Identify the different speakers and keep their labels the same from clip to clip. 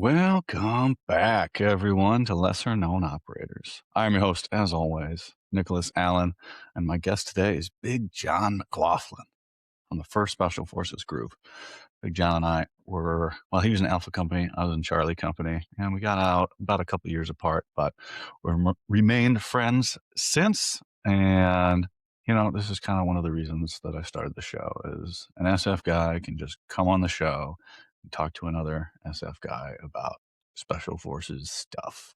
Speaker 1: Welcome back, everyone, to Lesser Known Operators. I'm your host, as always, Nicholas Allen, and my guest today is Big John Mclaughlin from the 1st Special Forces Group. Big John and I were, well, he was in Alpha Company, I was in Charlie Company, and we got out about a couple years apart, but we've remained friends since. And, this is kind of one of the reasons that I started the show is an SF guy can just come on the show and talk to another SF guy about Special Forces stuff.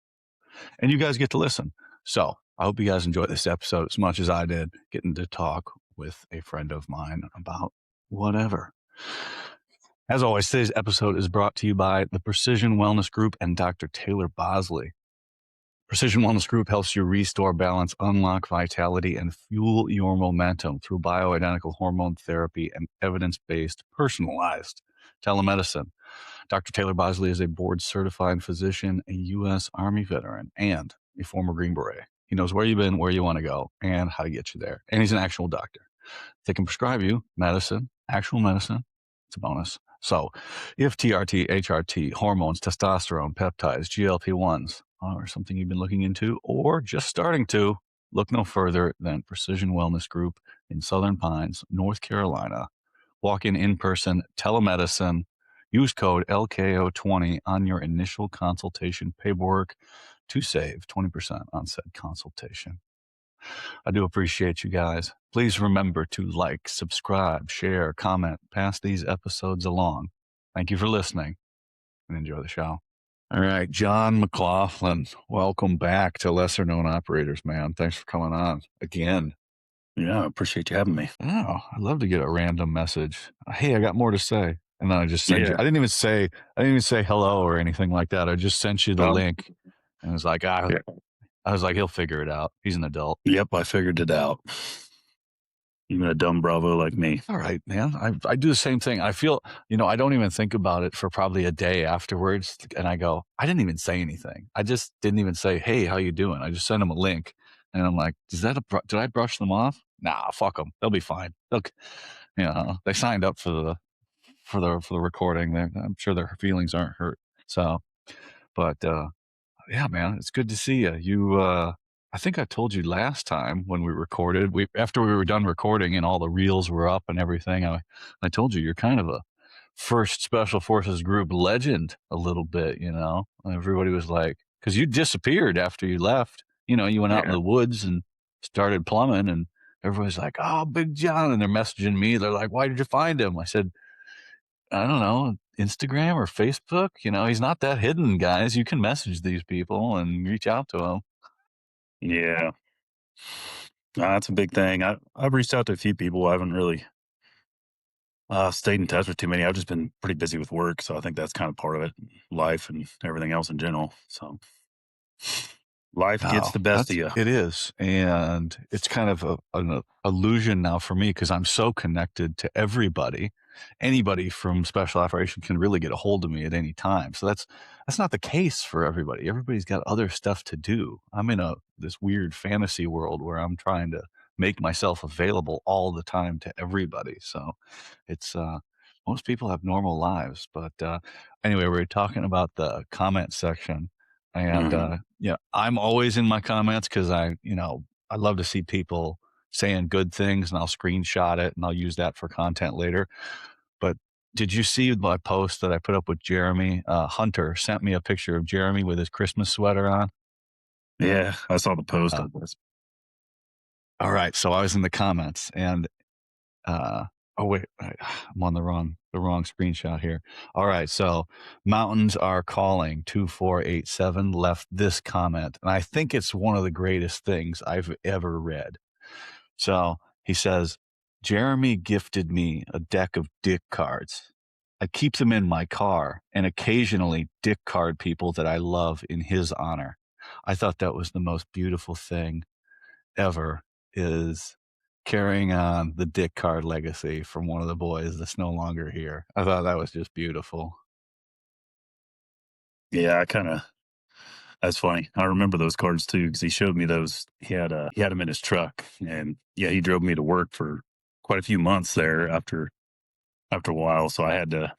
Speaker 1: And you guys get to listen. So I hope you guys enjoyed this episode as much as I did getting to talk with a friend of mine about whatever. As always, today's episode is brought to you by the Precision Wellness Group and Dr. Taylor Bosley. Precision Wellness Group helps you restore balance, unlock vitality, and fuel your momentum through bioidentical hormone therapy and evidence-based, personalized telemedicine. Dr. Taylor Bosley is a board-certified physician, a U.S. Army veteran, and a former Green Beret. He knows where you've been, where you want to go, and how to get you there. And he's an actual doctor. They can prescribe you medicine, actual medicine. It's a bonus. So if TRT, HRT, hormones, testosterone, peptides, GLP-1s are something you've been looking into or just starting to, look no further than Precision Wellness Group in Southern Pines, North Carolina. Walk in person, telemedicine. Use code LKO20 on your initial consultation paperwork to save 20% on said consultation. I do appreciate you guys. Please remember to like, subscribe, share, comment, pass these episodes along. Thank you for listening and enjoy the show. All right, John Mclaughlin, welcome back to Lesser Known Operators, man. Thanks for coming on again.
Speaker 2: Yeah, I appreciate you having me.
Speaker 1: Oh, I'd love to get a random message. Hey, I got more to say. And then I just sent you. I didn't even say hello or anything like that. I just sent you the link. And it was like, I was like, he'll figure it out. He's an adult.
Speaker 2: Yep, I figured it out. Even a dumb Bravo like me.
Speaker 1: All right, man. I do the same thing. I feel, I don't even think about it for probably a day afterwards. And I go, I didn't even say anything. I just didn't even say, hey, how you doing? I just sent him a link. And I'm like, did I brush them off? Nah, fuck them. They'll be fine. They signed up for the recording. I'm sure their feelings aren't hurt. So, but yeah, man, it's good to see you. I think I told you last time when we recorded, after we were done recording and all the reels were up and everything, I told you you're kind of a 1st Special Forces Group legend a little bit, Everybody was like, because you disappeared after you left. You went out in the woods and started plumbing, and everybody's like, oh, Big John. And they're messaging me. They're like, why did you find him? I said, I don't know, Instagram or Facebook. He's not that hidden, guys. You can message these people and reach out to them.
Speaker 2: Yeah. That's a big thing. I've reached out to a few people. I haven't really stayed in touch with too many. I've just been pretty busy with work. So I think that's kind of part of it, life and everything else in general. So life gets the best of you.
Speaker 1: It is. And it's kind of an illusion now for me because I'm so connected to everybody. Anybody from Special Operations can really get a hold of me at any time. So that's not the case for everybody. Everybody's got other stuff to do. I'm in this weird fantasy world where I'm trying to make myself available all the time to everybody. So it's most people have normal lives. But anyway, we're talking about the comment section. And I'm always in my comments because I love to see people saying good things, and I'll screenshot it and I'll use that for content later. But did you see my post that I put up with Jeremy? Hunter sent me a picture of Jeremy with his Christmas sweater on.
Speaker 2: Yeah, I saw the post.
Speaker 1: All right, so I was in the comments, and oh wait, I'm on the wrong screenshot here. All right, so Mountains Are Calling 2487 left this comment, and I think it's one of the greatest things I've ever read. So he says, Jeremy gifted me a deck of dick cards. I keep them in my car and occasionally dick card people that I love in his honor. I thought that was the most beautiful thing ever, is carrying on the dick card legacy from one of the boys that's no longer here. I thought that was just beautiful.
Speaker 2: Yeah, that's funny. I remember those cards too, because he showed me those. He had them in his truck, and yeah, he drove me to work for quite a few months there after a while. So I had to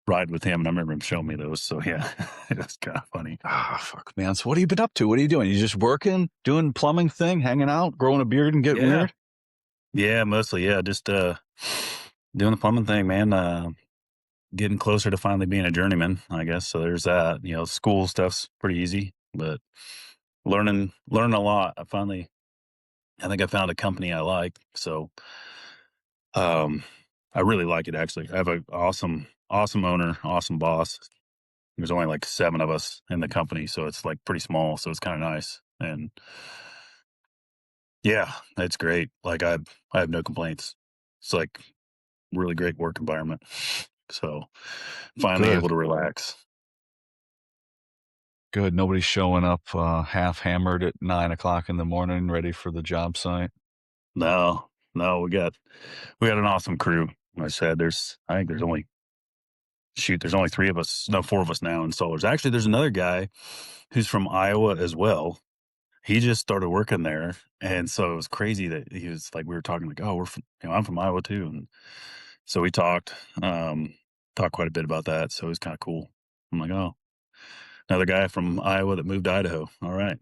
Speaker 2: ride with him, and I remember him showing me those. So yeah, that's kind of funny.
Speaker 1: Ah, fuck, man. So what have you been up to? What are you doing? You just working, doing plumbing thing, hanging out, growing a beard and getting
Speaker 2: Yeah,
Speaker 1: weird?
Speaker 2: yeah, mostly yeah, just doing the plumbing thing, man. Getting closer to finally being a journeyman, I guess. So there's that. School stuff's pretty easy, but learning a lot. I think I found a company I like. So um, I really like it actually. I have an awesome owner, awesome boss. There's only like 7 of us in the company, so it's like pretty small. So it's kind of nice. And yeah, it's great. Like I have no complaints. It's like really great work environment. So finally
Speaker 1: Good,
Speaker 2: able to relax.
Speaker 1: good. Nobody's showing up half hammered at 9 o'clock in the morning, ready for the job site.
Speaker 2: No, no, we got an awesome crew. Like I said, I think there's only 3 of us, no, 4 of us now installers. Actually, there's another guy who's from Iowa as well. He just started working there, and so it was crazy that he was like, we were talking like, "Oh, I'm from Iowa too," and so we um, talked quite a bit about that. So it was kind of cool. I'm like, "Oh, another guy from Iowa that moved to Idaho. All right."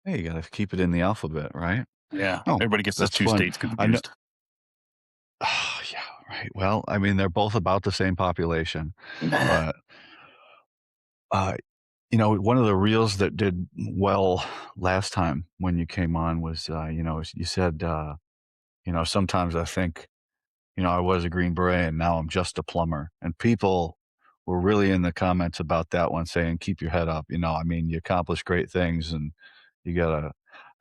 Speaker 1: Hey, you gotta keep it in the alphabet, right?
Speaker 2: Yeah,
Speaker 1: Oh,
Speaker 2: everybody gets those
Speaker 1: that's
Speaker 2: 2
Speaker 1: fun.
Speaker 2: states
Speaker 1: I know.
Speaker 2: confused.
Speaker 1: Yeah, right. Well, I mean, they're both about the same population, but uh, one of the reels that did well last time when you came on was, you said, sometimes I think, I was a Green Beret and now I'm just a plumber. And people were really in the comments about that one saying, keep your head up. I mean, you accomplish great things and you gotta,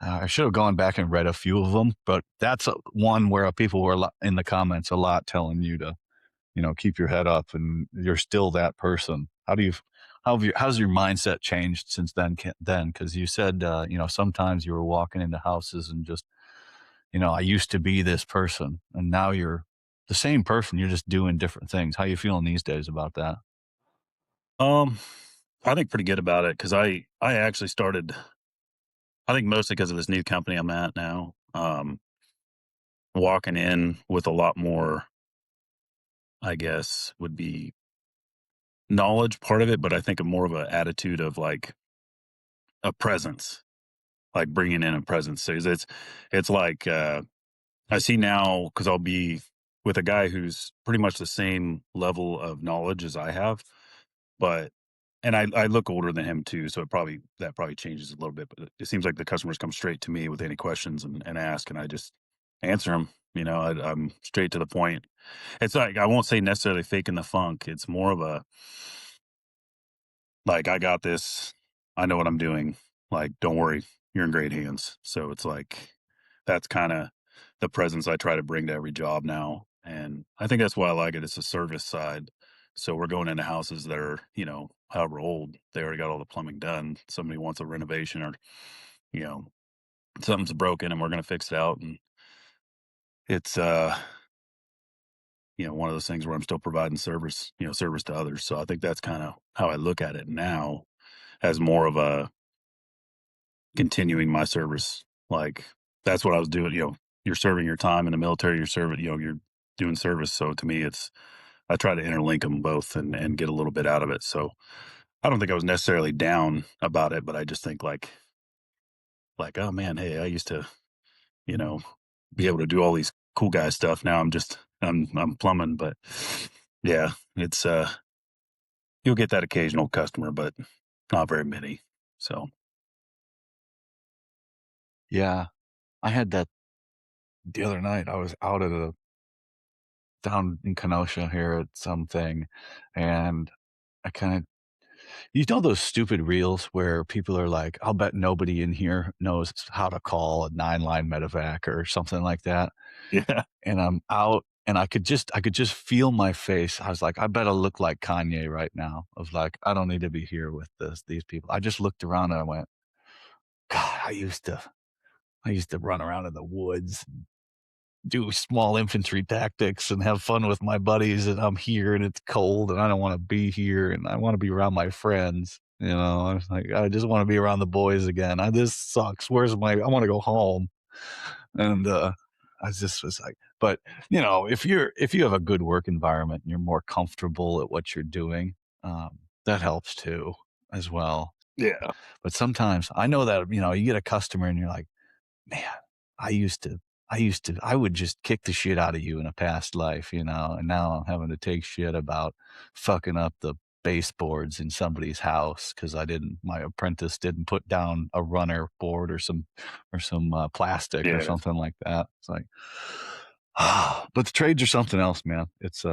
Speaker 1: I should have gone back and read a few of them, but that's one where people were in the comments a lot telling you to, keep your head up and you're still that person. How's your mindset changed since then? Cause you said, sometimes you were walking into houses and just, I used to be this person and now you're the same person. You're just doing different things. How you feeling these days about that?
Speaker 2: Um, I think pretty good about it because I actually started. I think mostly because of this new company I'm at now. Walking in with a lot more, I guess, would be knowledge part of it, but I think of more of an attitude of like a presence, like bringing in a presence. So it's like I see now because I'll be with a guy who's pretty much the same level of knowledge as I have, but and I look older than him too, so that probably changes a little bit. But it seems like the customers come straight to me with any questions and ask, and I just answer them. I'm straight to the point. It's like I won't say necessarily faking the funk. It's more of a like I got this. I know what I'm doing. Like, don't worry, you're in great hands. So it's like that's kind of the presence I try to bring to every job now. And I think that's why I like it. It's a service side. So we're going into houses that are, however old, they already got all the plumbing done. Somebody wants a renovation or, you know, something's broken and we're going to fix it out. And it's, one of those things where I'm still providing service to others. So I think that's kind of how I look at it now as more of a continuing my service. Like that's what I was doing. You're serving your time in the military, you're serving, you're doing service. So to me, I try to interlink them both and get a little bit out of it. So I don't think I was necessarily down about it, but I just think oh man, hey, I used to, you know, be able to do all these cool guy stuff. Now I'm plumbing, but yeah, it's you'll get that occasional customer, but not very many. So
Speaker 1: Yeah. I had that the other night. I was out at a down in Kenosha here at something and I kind of those stupid reels where people are like, I'll bet nobody in here knows how to call a 9-line medevac or something like that.
Speaker 2: yeah,
Speaker 1: And I'm out and I could just feel my face. I was like, I bet I look like Kanye right now of like, I don't need to be here with these people. I just looked around and I went, God, I used to run around in the woods, do small infantry tactics and have fun with my buddies and I'm here and it's cold and I don't want to be here and I want to be around my friends. I was like, I just want to be around the boys again. This sucks. I want to go home. And I just was like, but if you have a good work environment and you're more comfortable at what you're doing, that helps too, as well.
Speaker 2: Yeah.
Speaker 1: But sometimes I know that, you get a customer and you're like, man, I used to, I would just kick the shit out of you in a past life, and now I'm having to take shit about fucking up the baseboards in somebody's house because my apprentice didn't put down a runner board or some plastic or
Speaker 2: Yeah.
Speaker 1: something like that. It's like, but the trades are something else, man. It's,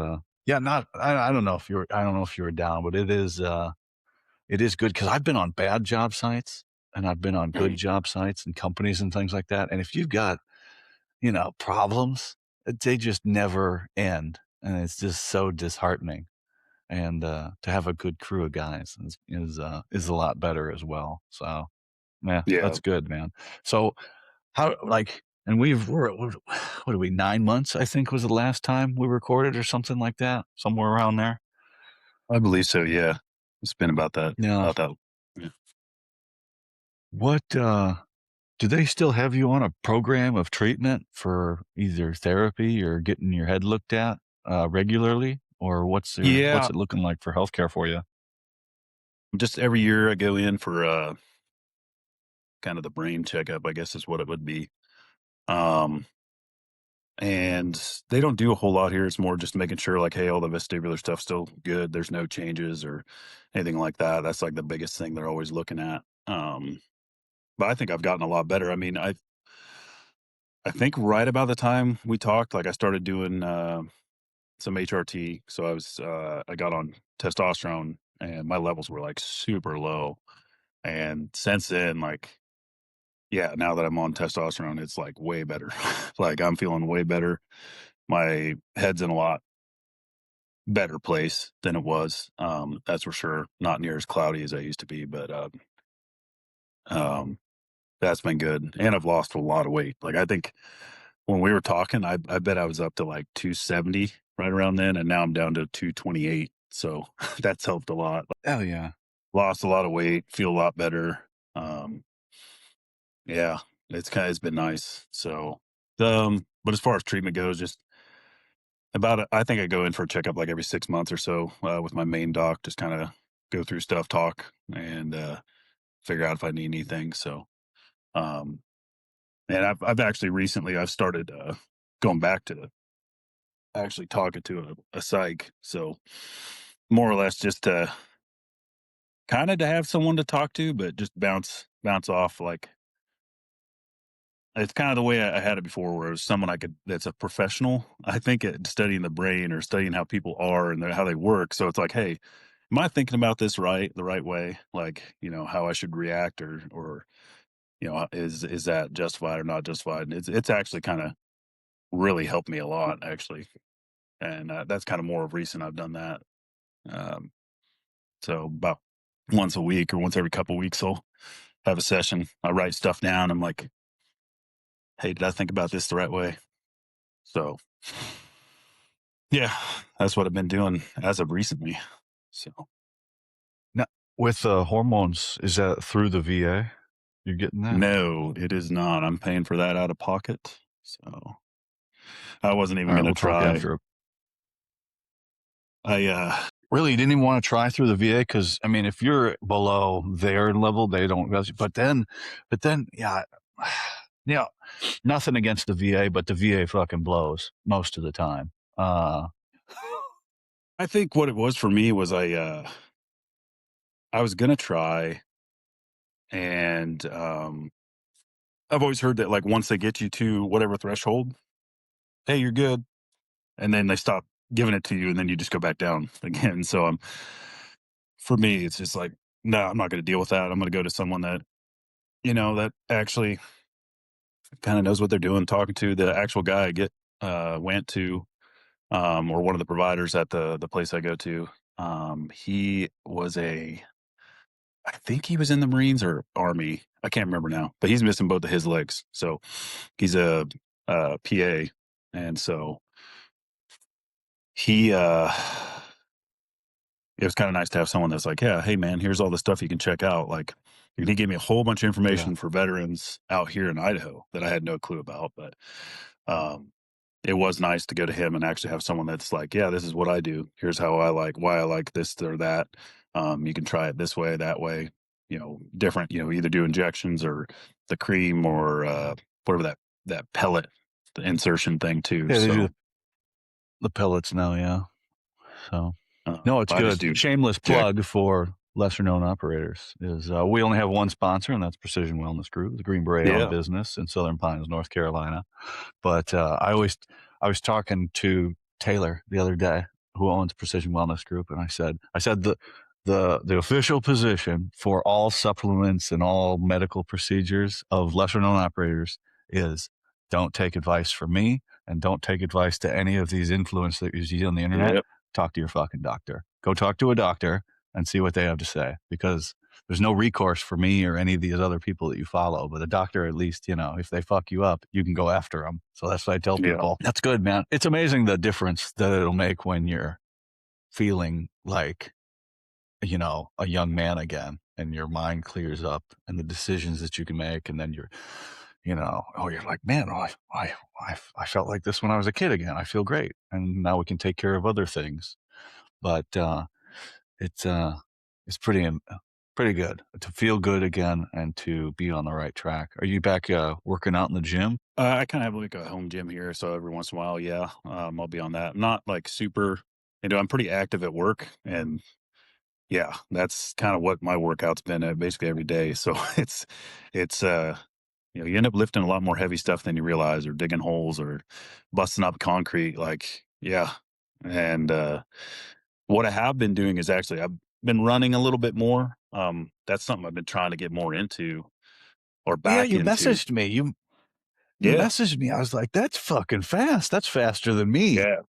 Speaker 1: yeah, I don't know if you were down, but it is good because I've been on bad job sites and I've been on good
Speaker 2: Mhm.
Speaker 1: job sites and companies and things like that. And if you've got, problems, they just never end. And it's just so disheartening. And to have a good crew of guys is a lot better as well. So yeah,
Speaker 2: Yeah.
Speaker 1: that's good, man. So how like and we're what are we, 9 months, I think was the last time we recorded or something like that, somewhere around there.
Speaker 2: I believe so, yeah. It's been
Speaker 1: Yeah.
Speaker 2: about that. Yeah.
Speaker 1: What do they still have you on a program of treatment for either therapy or getting your head looked at, regularly? Or what's
Speaker 2: Yeah,
Speaker 1: it looking like for healthcare for you?
Speaker 2: just every year I go in for, kind of the brain checkup, I guess is what it would be. Um, and they don't do a whole lot here. It's more just making sure like, hey, all the vestibular stuff's still good. There's no changes or anything like that. That's like the biggest thing they're always looking at. But I think I've gotten a lot better. I mean, I think right about the time we talked, like I started doing some HRT. So I got on testosterone and my levels were like super low. And since then, like, yeah, now that I'm on testosterone, it's like way better. Like I'm feeling way better. My head's in a lot better place than it was. That's for sure. Not near as cloudy as I used to be, but um, that's been good. And I've lost a lot of weight. Like I think when we were talking, I bet I was up to like 270 right around then, and now I'm down to 228. So that's helped a lot.
Speaker 1: Hell yeah.
Speaker 2: Lost a lot of weight, feel a lot better. Um, yeah, it's been nice. So, but as far as treatment goes, just I think I go in for a checkup like every 6 months or so with my main doc, just kind of go through stuff, talk, and figure out if I need anything. So, um, and I've actually recently I've started going back to actually talking to a psych. So more or less just to kind of to have someone to talk to, but just bounce off. Like it's kind of the way I had it before, where it was someone I could that's a professional. I think at studying the brain or studying how people are and how they work. So it's like, hey, am I thinking about this the right way? Like how I should react or is that justified or not justified? And it's actually kind of really helped me a lot actually, and that's kind of more of recent I've done that. Um, So about once a week or once every couple weeks, I'll have a session. I write stuff down. I'm like, hey, did I think about this the right way? So yeah, that's what I've been doing as of recently. So
Speaker 1: Now, with, hormones, is that through the VA? You're getting that?
Speaker 2: no, it is not. I'm paying for that out of pocket. So I wasn't even
Speaker 1: Alright,
Speaker 2: gonna
Speaker 1: we'll talk
Speaker 2: try.
Speaker 1: after.
Speaker 2: I
Speaker 1: Really, you didn't even wanna try through the VA? Because I mean, if you're below their level, they don't but then, yeah, you know, nothing against the VA, but the VA fucking blows most of the time.
Speaker 2: I think what it was for me was I was gonna try and I've always heard that like once they get you to whatever threshold, hey, you're good. And then they stop giving it to you and then you just go back down again. So for me, it's just like, no, I'm not going to deal with that. I'm going to go to someone that, that actually kind of knows what they're doing, talking to the actual guy I went to, or one of the providers at the place I go to. He was I think he was in the Marines or Army. I can't remember now, but he's missing both of his legs. So he's a PA. And so he, it was kinda nice to have someone that's like, "Yeah, hey, man, here's all the stuff you can check out." Like, and he gave me a whole bunch of
Speaker 1: Yeah.
Speaker 2: information for veterans out here in Idaho that I had no clue about, but, um, it was nice to go to him and actually have someone that's like, "Yeah, this is what I do. Here's how I like why I like this or that. You can try it this way, that way." Different. Either do injections or the cream or whatever that pellet, the insertion thing too.
Speaker 1: Yeah, they do
Speaker 2: So
Speaker 1: the pellets now, yeah. So, no, it's
Speaker 2: I just
Speaker 1: good.
Speaker 2: do
Speaker 1: Shameless
Speaker 2: inject.
Speaker 1: plug for lesser known operators is we only have one sponsor, and that's Precision Wellness Group, the Green Beret owned
Speaker 2: Yeah,
Speaker 1: business in Southern Pines, North Carolina. But I was talking to Taylor the other day, who owns Precision Wellness Group, and I said the official position for all supplements and all medical procedures of lesser known operators is don't take advice from me and don't take advice to any of these influencers that you see on the internet.
Speaker 2: yep,
Speaker 1: Talk to your fucking doctor. Go talk to a doctor and see what they have to say, because there's no recourse for me or any of these other people that you follow. But a doctor, at least, if they fuck you up, you can go after them. So that's what I tell
Speaker 2: yeah,
Speaker 1: people. That's good, man. It's amazing the difference that it'll make when you're feeling like, a young man again, and your mind clears up and the decisions that you can make. And then you're like, man, I felt like this when I was a kid again. I feel great. And now we can take care of other things. But, it's it's pretty good to feel good again and to be on the right track. Are you back working out in the gym?
Speaker 2: I kind of have like a home gym here, so every once in a while, yeah, I'll be on that. I'm not like super. I'm pretty active at work, and yeah, that's kind of what my workout's been at basically every day. So it's you end up lifting a lot more heavy stuff than you realize, or digging holes, or busting up concrete. Like, yeah. And what I have been doing is actually I've been running a little bit more. That's something I've been trying to get more into or
Speaker 1: Yeah,
Speaker 2: back
Speaker 1: you
Speaker 2: into.
Speaker 1: messaged me. You
Speaker 2: Yeah,
Speaker 1: messaged me. I was like, that's fucking fast. That's faster than me.
Speaker 2: yeah.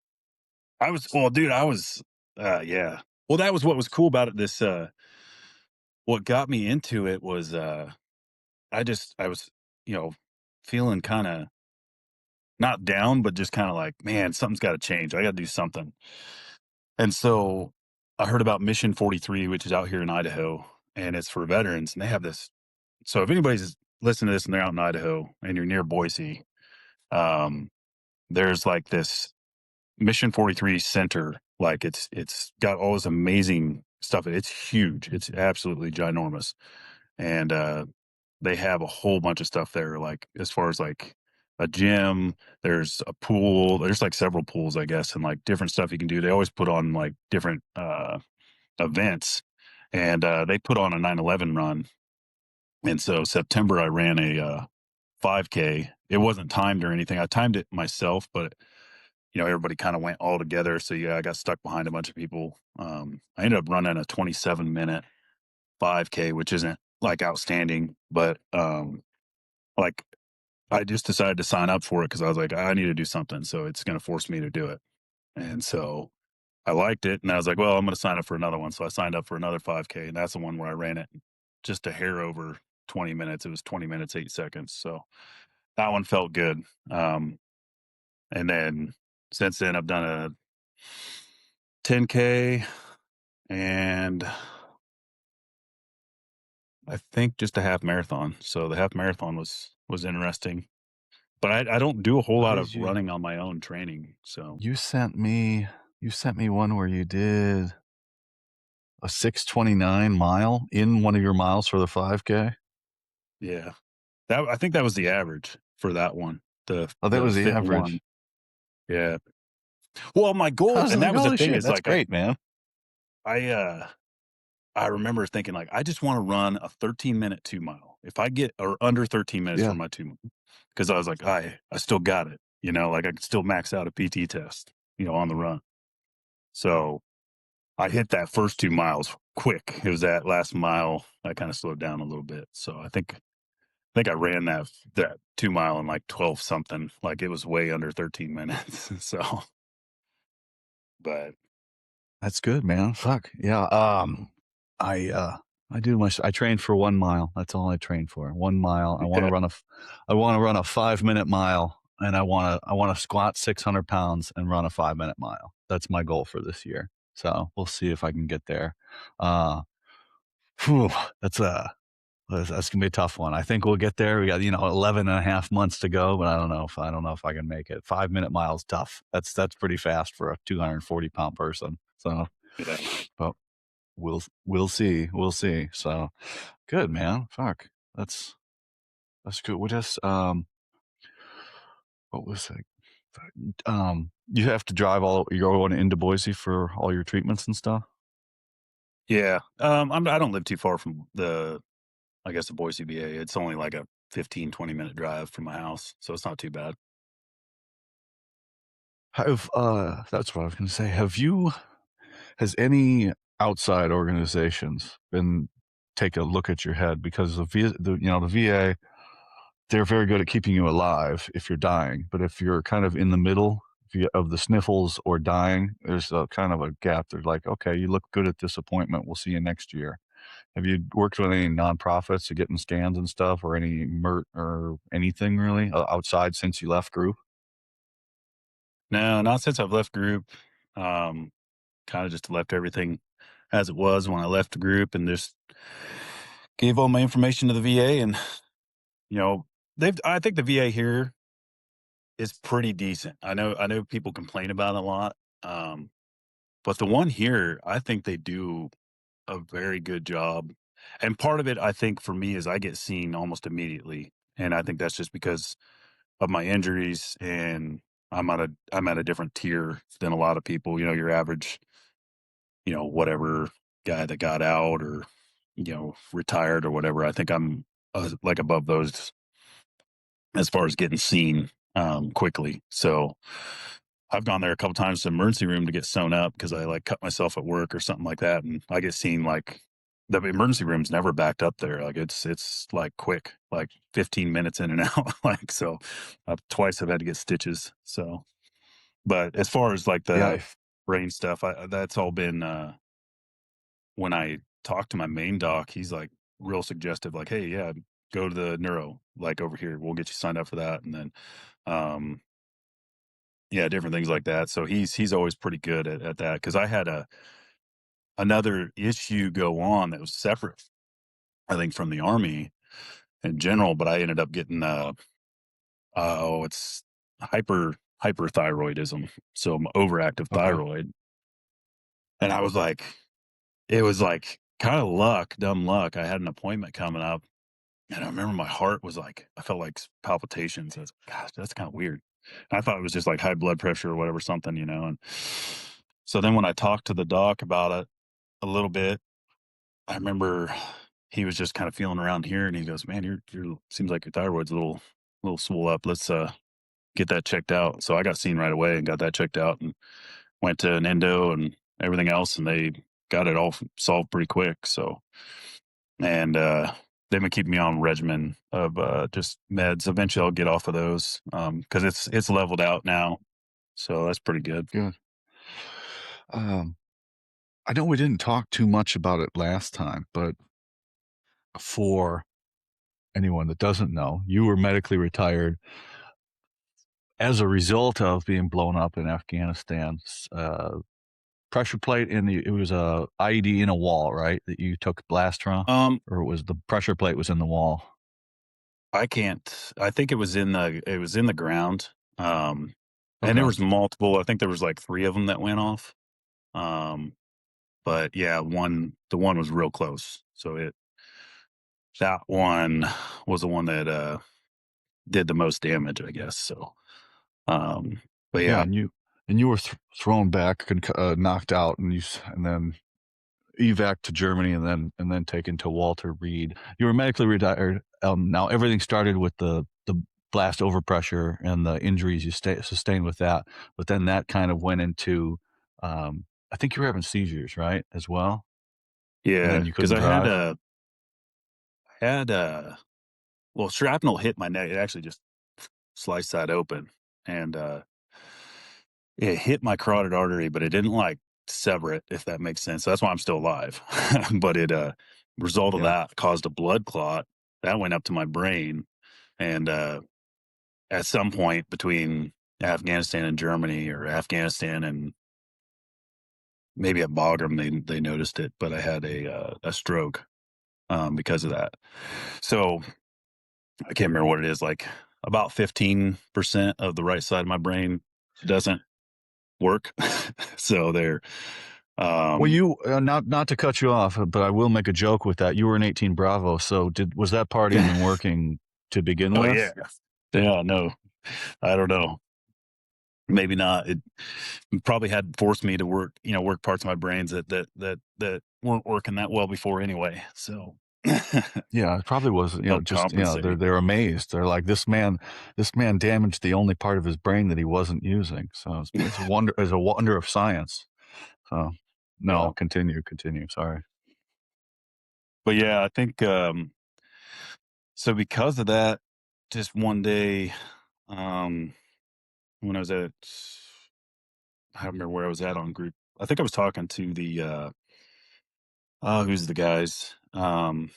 Speaker 2: Well, dude, yeah. Well, that was what was cool about it. What got me into it was, I was, you know, feeling kind of not down, but just kind of like, man, something's got to change. I got to do something. And so I heard about Mission 43, which is out here in Idaho, and it's for veterans. And they have this. So if anybody's listening to this and they're out in Idaho and you're near Boise, um, there's like this Mission 43 center. Like it's got all this amazing stuff. It's huge. It's absolutely ginormous. And they have a whole bunch of stuff there, like as far as like a gym, there's a pool, there's like several pools, I guess, and like different stuff you can do. They always put on like different events. And they put on a 9/11 run. And so September I ran a 5K. It wasn't timed or anything. I timed it myself, but everybody kind of went all together. So yeah, I got stuck behind a bunch of people. I ended up running a 27-minute 5K, which isn't like outstanding, but like I just decided to sign up for it because I was like, I need to do something. So it's going to force me to do it. And so I liked it. And I was like, well, I'm going to sign up for another one. So I signed up for another 5K. And that's the one where I ran it just a hair over 20 minutes. It was 20 minutes, 8 seconds. So that one felt good. Um, and then since then, I've done a 10K and I think just a half marathon. So the half marathon was interesting. But I don't do a whole
Speaker 1: What
Speaker 2: lot
Speaker 1: did
Speaker 2: of
Speaker 1: you
Speaker 2: running on my own training. So
Speaker 1: you sent me you sent me one where you did a 6:29 mile in one of your miles for the 5K?
Speaker 2: yeah. That I think that was the average for that one. The
Speaker 1: Oh, that
Speaker 2: the
Speaker 1: was the
Speaker 2: fit one.
Speaker 1: average.
Speaker 2: Yeah. Well, my
Speaker 1: I
Speaker 2: goal
Speaker 1: was
Speaker 2: and
Speaker 1: like,
Speaker 2: that was the
Speaker 1: "Holy
Speaker 2: thing
Speaker 1: shit,
Speaker 2: is
Speaker 1: that's
Speaker 2: like
Speaker 1: great, man."
Speaker 2: I uh I remember thinking like I just want to run a 13-minute 2 mile. If I get or under 13 minutes for
Speaker 1: Yeah,
Speaker 2: my 2 mile, because I was like, I still got it. Like I could still max out a PT test, on the run. So I hit that first 2 miles quick. It was that last mile I kind of slowed down a little bit. So I think I ran that 2 mile in like 12 something. Like it was way under 13 minutes. So, but
Speaker 1: that's good, man. Fuck, yeah, I, uh, I train for 1 mile. That's all I train for, 1 mile.
Speaker 2: yeah,
Speaker 1: I wanna run a 5-minute mile, and I wanna squat 600 pounds and run a 5-minute mile. That's my goal for this year. So, we'll see if I can get there. Uh, Phew, that's That's gonna be a tough one. I think we'll get there. We got, 11 and a half months to go, but I don't know if I can make it. 5-minute miles, tough. That's pretty fast for a 240-pound person. So,
Speaker 2: Yeah.
Speaker 1: but we'll see. We'll see. So, good, man. Fuck. That's good. What was it? You have to drive you're going into Boise for all your treatments and stuff?
Speaker 2: Yeah. I don't live too far from I guess, the Boise, VA. It's only like a 15-20 minute drive from my house, so it's not too bad.
Speaker 1: That's what I was gonna say. Has any outside organizations been take a look at your head? Because the VA, they're very good at keeping you alive if you're dying, but if you're kind of in the middle of the sniffles or dying, there's a kind of a gap. They're like, "Okay, you look good at this appointment. We'll see you next year." Have you worked with any nonprofits to getting scans and stuff, or any MERT or anything really outside since you left group?
Speaker 2: No, not since I've left group. Um, Kinda just left everything as it was when I left the group and just gave all my information to the VA and, you know, I think the VA here is pretty decent. I know people complain about it a lot, um, but the one here, I think they do a very good job, and part of it, I think, for me, is I get seen almost immediately, and I think that's just because of my injuries, and I'm at a different tier than a lot of people, your average, whatever guy that got out or, retired or whatever. I think I'm, like, above those as far as getting seen, quickly. So I've gone there a couple times to the emergency room to get sewn up because I like cut myself at work or something like that, and I get seen like the emergency room's never backed up there. Like it's like quick, like 15 minutes in and out. Like so, twice I've had to get stitches. So, but as far as like
Speaker 1: Yeah,
Speaker 2: the brain stuff, that's all been when I talk to my main doc. He's like real suggestive, like, hey, yeah, go to the neuro, like over here. We'll get you signed up for that, and then um yeah, different things like that. So he's always pretty good at that because I had another issue go on that was separate, I think, from the army in general, but I ended up getting it's hyperthyroidism, so I'm overactive
Speaker 1: okay.
Speaker 2: thyroid, and it was like kind of luck, dumb luck. I had an appointment coming up, and I remember my heart was like I felt like palpitations. I was, gosh, that's kind of weird. And I thought it was just like high blood pressure or whatever, something, and so then when I talked to the doc about it a little bit, I remember he was just kind of feeling around here and he goes, "Man, you're seems like your thyroid's a little swole up. Let's get that checked out." So I got seen right away and got that checked out and went to an endo and everything else and they got it all solved pretty quick. So and they've been keeping me on regimen of just meds. Eventually I'll get off of those because it's leveled out now. So that's pretty good.
Speaker 1: Good. Um, I know we didn't talk too much about it last time, but for anyone that doesn't know, you were medically retired as a result of being blown up in Afghanistan. Pressure plate it was a IED in a wall, right? That you took blast from,
Speaker 2: Um
Speaker 1: or it was the pressure plate was in the wall.
Speaker 2: I can't. I think it was in the ground, and there
Speaker 1: Okay.
Speaker 2: was multiple. I think there was like 3 of them that went off, um, but yeah, the one was real close. So that one was the one that, did the most damage, I guess, so, but
Speaker 1: Yeah,
Speaker 2: yeah.
Speaker 1: and you were thrown back, knocked out, and then evac to Germany, and then taken to Walter Reed. You were medically retired. Now everything started with the blast overpressure and the injuries you sustained with that, but then that kind of went into, I think you were having seizures, right, as well, and then
Speaker 2: Yeah,
Speaker 1: you
Speaker 2: because
Speaker 1: couldn't
Speaker 2: I had,
Speaker 1: drive.
Speaker 2: had, well, shrapnel hit my neck. It actually just sliced that open, and, it hit my carotid artery, but it didn't, like, sever it, if that makes sense. So that's why I'm still alive. But result of
Speaker 1: Yeah,
Speaker 2: that caused a blood clot. That went up to my brain, and, at some point between Afghanistan and Germany or Afghanistan and maybe at Bagram, they noticed it, but I had a stroke. because of that. So I can't remember what it is. Like about 15% of the right side of my brain doesn't work. So they're
Speaker 1: Well,
Speaker 2: um,
Speaker 1: you not to cut you off, but I will make a joke with that. You were an 18 Bravo, so was that part even working to begin
Speaker 2: oh yeah,
Speaker 1: with?
Speaker 2: yeah. No, I don't know. Maybe not. It probably had forced me to work, work parts of my brains that weren't working that well before anyway. So
Speaker 1: Yeah, it probably was,
Speaker 2: help
Speaker 1: just,
Speaker 2: compensate.
Speaker 1: they're amazed. They're like, this man damaged the only part of his brain that he wasn't using. So it's a wonder of science. So
Speaker 2: Yeah,
Speaker 1: no, continue. Sorry.
Speaker 2: but yeah, I think so because of that. Just one day, um, when I was at, I don't remember where I was at on group. I think I was talking to the who's the guys, kind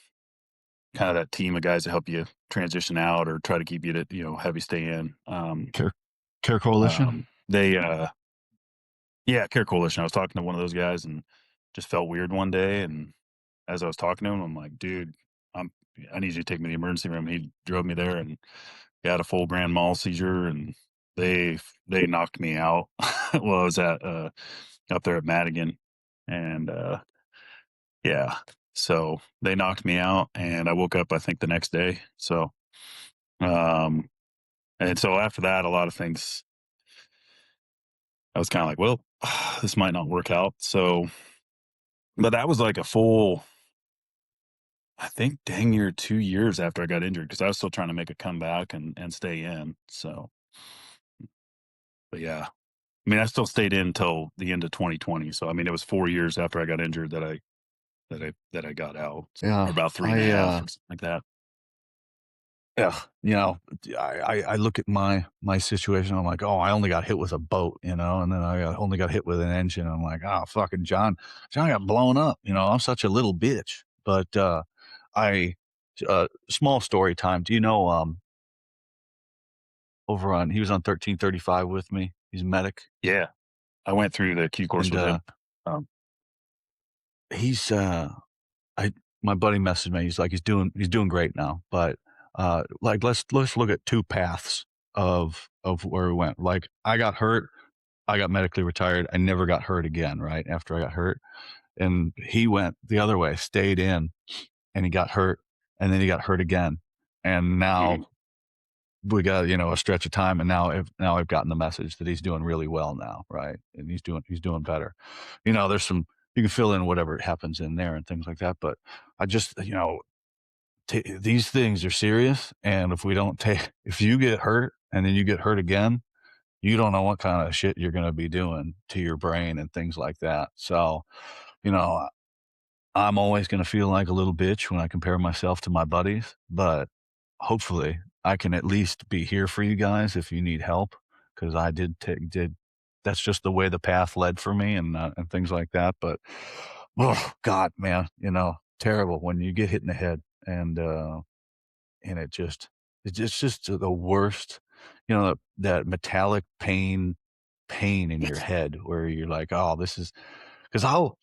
Speaker 2: of that team of guys to help you transition out or try to keep you to have you stay in.
Speaker 1: Care Care Coalition?
Speaker 2: They Yeah, Care Coalition. I was talking to one of those guys and just felt weird one day. And as I was talking to him, I'm like, dude, I'm I need you to take me to the emergency room. He drove me there and he had a full grand mal seizure and they knocked me out. Well, I was at up there at Madigan and yeah. So they knocked me out and I woke up I think the next day. So um and so after that a lot of things I was kind of like, well, this might not work out. So but that was like a full I think dang near 2 years after I got injured because I was still trying to make a comeback and stay in. So, but yeah, I mean, I still stayed in until the end of 2020. So, I mean, it was 4 years after I got injured that I got out, or
Speaker 1: Yeah,
Speaker 2: about three and a
Speaker 1: I,
Speaker 2: half or something like that.
Speaker 1: yeah, I look at my situation, I'm like, "Oh, I only got hit with a boat," and then only got hit with an engine. I'm like, "Oh, fucking John got blown up," I'm such a little bitch. But, I small story time. Do you know, he was on 1335 with me. He's a medic,
Speaker 2: Yeah, I went through the Q course
Speaker 1: and,
Speaker 2: with him. Um,
Speaker 1: he's, I my buddy messaged me. He's like, he's doing great now, but like let's look at two paths of where we went. Like I got hurt, I got medically retired. I never got hurt again. Right after I got hurt, and he went the other way, stayed in, and he got hurt, and then he got hurt again, and
Speaker 2: mhm.
Speaker 1: now we got a stretch of time, and now I've gotten the message that he's doing really well now, right, and he's doing better. There's some you can fill in whatever happens in there and things like that, but I just these things are serious, and if we don't take if you get hurt and then you get hurt again, you don't know what kind of shit you're going to be doing to your brain and things like that. So, you know, I'm always going to feel like a little bitch when I compare myself to my buddies, but hopefully I can at least be here for you guys if you need help because I did that's just the way the path led for me and things like that. But oh God, man, terrible when you get hit in the head and it's just the worst, that metallic pain in your head where you're like, oh, this is because I'll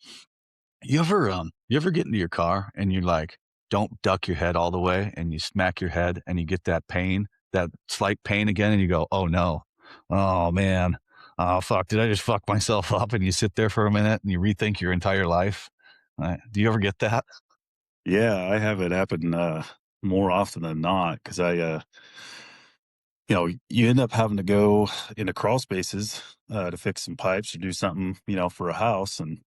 Speaker 1: you ever get into your car and you like don't duck your head all the way and you smack your head and you get that slight pain again and you go, "Oh no. Oh man. Oh fuck, did I just fuck myself up?" And you sit there for a minute and you rethink your entire life. Do you ever get that?
Speaker 2: Yeah, I have it happen more often than not because you end up having to go into crawl spaces to fix some pipes or do something, for a house, and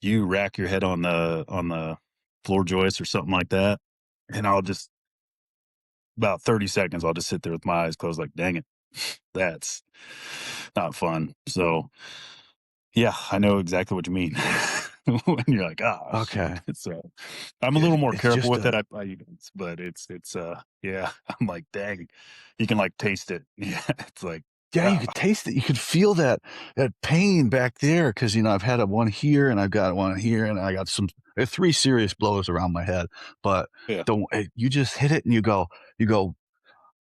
Speaker 2: you rack your head on the floor joist or something like that, and I'll just about 30 seconds, I'll just sit there with my eyes closed, like, dang it, that's not fun. So yeah, I know exactly what you mean. When you're like, ah, shoot.
Speaker 1: Okay.
Speaker 2: So I'm a little
Speaker 1: It,
Speaker 2: more
Speaker 1: it's
Speaker 2: careful
Speaker 1: just
Speaker 2: with it.
Speaker 1: a
Speaker 2: But it's yeah, I'm like, dang, you can like taste it. Yeah, it's like,
Speaker 1: Yeah, you
Speaker 2: ah,
Speaker 1: could taste it. You could feel that pain back there because I've had a one here and I've got one here and I got three serious blows around my head. But
Speaker 2: yeah,
Speaker 1: you just hit it and you go,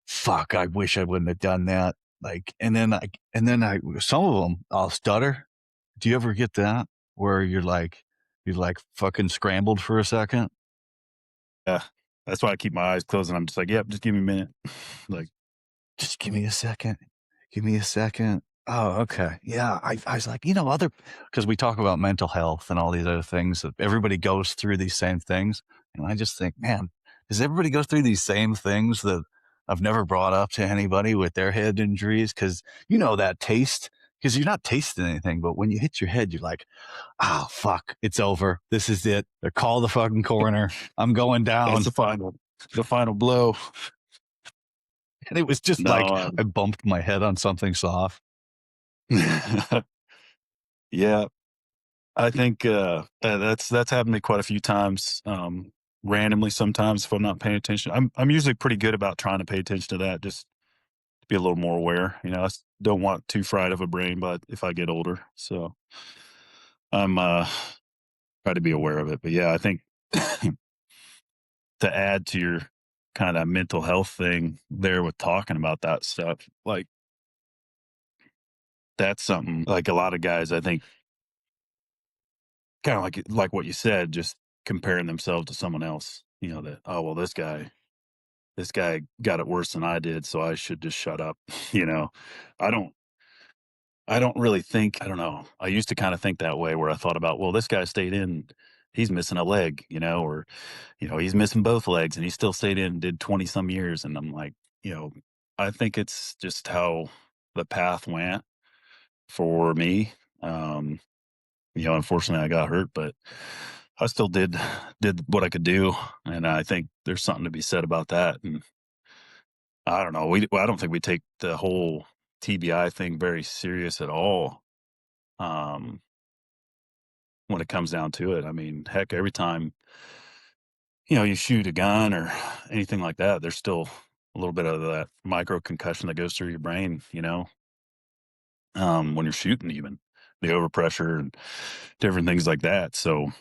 Speaker 1: fuck, I wish I wouldn't have done that. Like, and then I some of them I'll stutter. Do you ever get that where you're like fucking scrambled for a second?
Speaker 2: That's why I keep my eyes closed, and I'm just like, "Yep, just give me a minute." Like,
Speaker 1: Just give me a second. Give me a second. Oh, okay. Yeah. I was like, other, because we talk about mental health and all these other things that everybody goes through these same things. And I just think, man, does everybody go through these same things that I've never brought up to anybody with their head injuries? Cause that taste, because you're not tasting anything, but when you hit your head, you're like, oh, fuck, it's over. This is it. They call the fucking coroner. I'm going
Speaker 2: that's
Speaker 1: down.
Speaker 2: the final blow.
Speaker 1: And it was just like
Speaker 2: No,
Speaker 1: I bumped my head on something soft.
Speaker 2: yeah, I think, that's happened to me quite a few times, randomly sometimes if I'm not paying attention. I'm usually pretty good about trying to pay attention to that, just to be a little more aware, don't want too fried of a brain, but if I get older, so I'm, try to be aware of it, but yeah, I think to add to your kinda mental health thing there with talking about that stuff, like, that's something like a lot of guys, I think, kinda like what you said, just comparing themselves to someone else, that, "Oh, well, this guy got it worse than I did, so I should just shut up." You know? I don't I don't really think, I don't know. I used to kinda think that way where I thought about, "Well, this guy stayed in, he's missing a leg," or, he's missing both legs and he still stayed in and did 20 some years, and I'm like, you know, I think it's just how the path went for me. Um, Unfortunately I got hurt, but I still did what I could do, and I think there's something to be said about that, and I don't know, I don't think we take the whole TBI thing very serious at all, um, when it comes down to it. I mean, heck, every time, you shoot a gun or anything like that, there's still a little bit of that micro concussion that goes through your brain, when you're shooting even, the overpressure and different things like that, so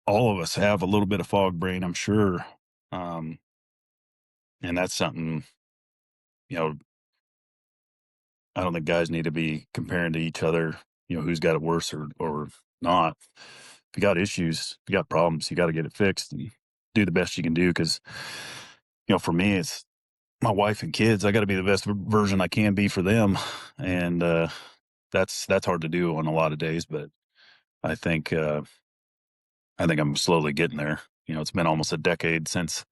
Speaker 2: all of us have a little bit of fog brain, I'm sure, um, and that's something, you know, I don't think guys need to be comparing to each other, who's got it worse or not. If you got issues, if you got problems, you got to get it fixed and do the best you can do. Because for me, it's my wife and kids. I got to be the best version I can be for them, and that's hard to do on a lot of days. But I think uh, I think I'm slowly getting there. It's been almost a decade since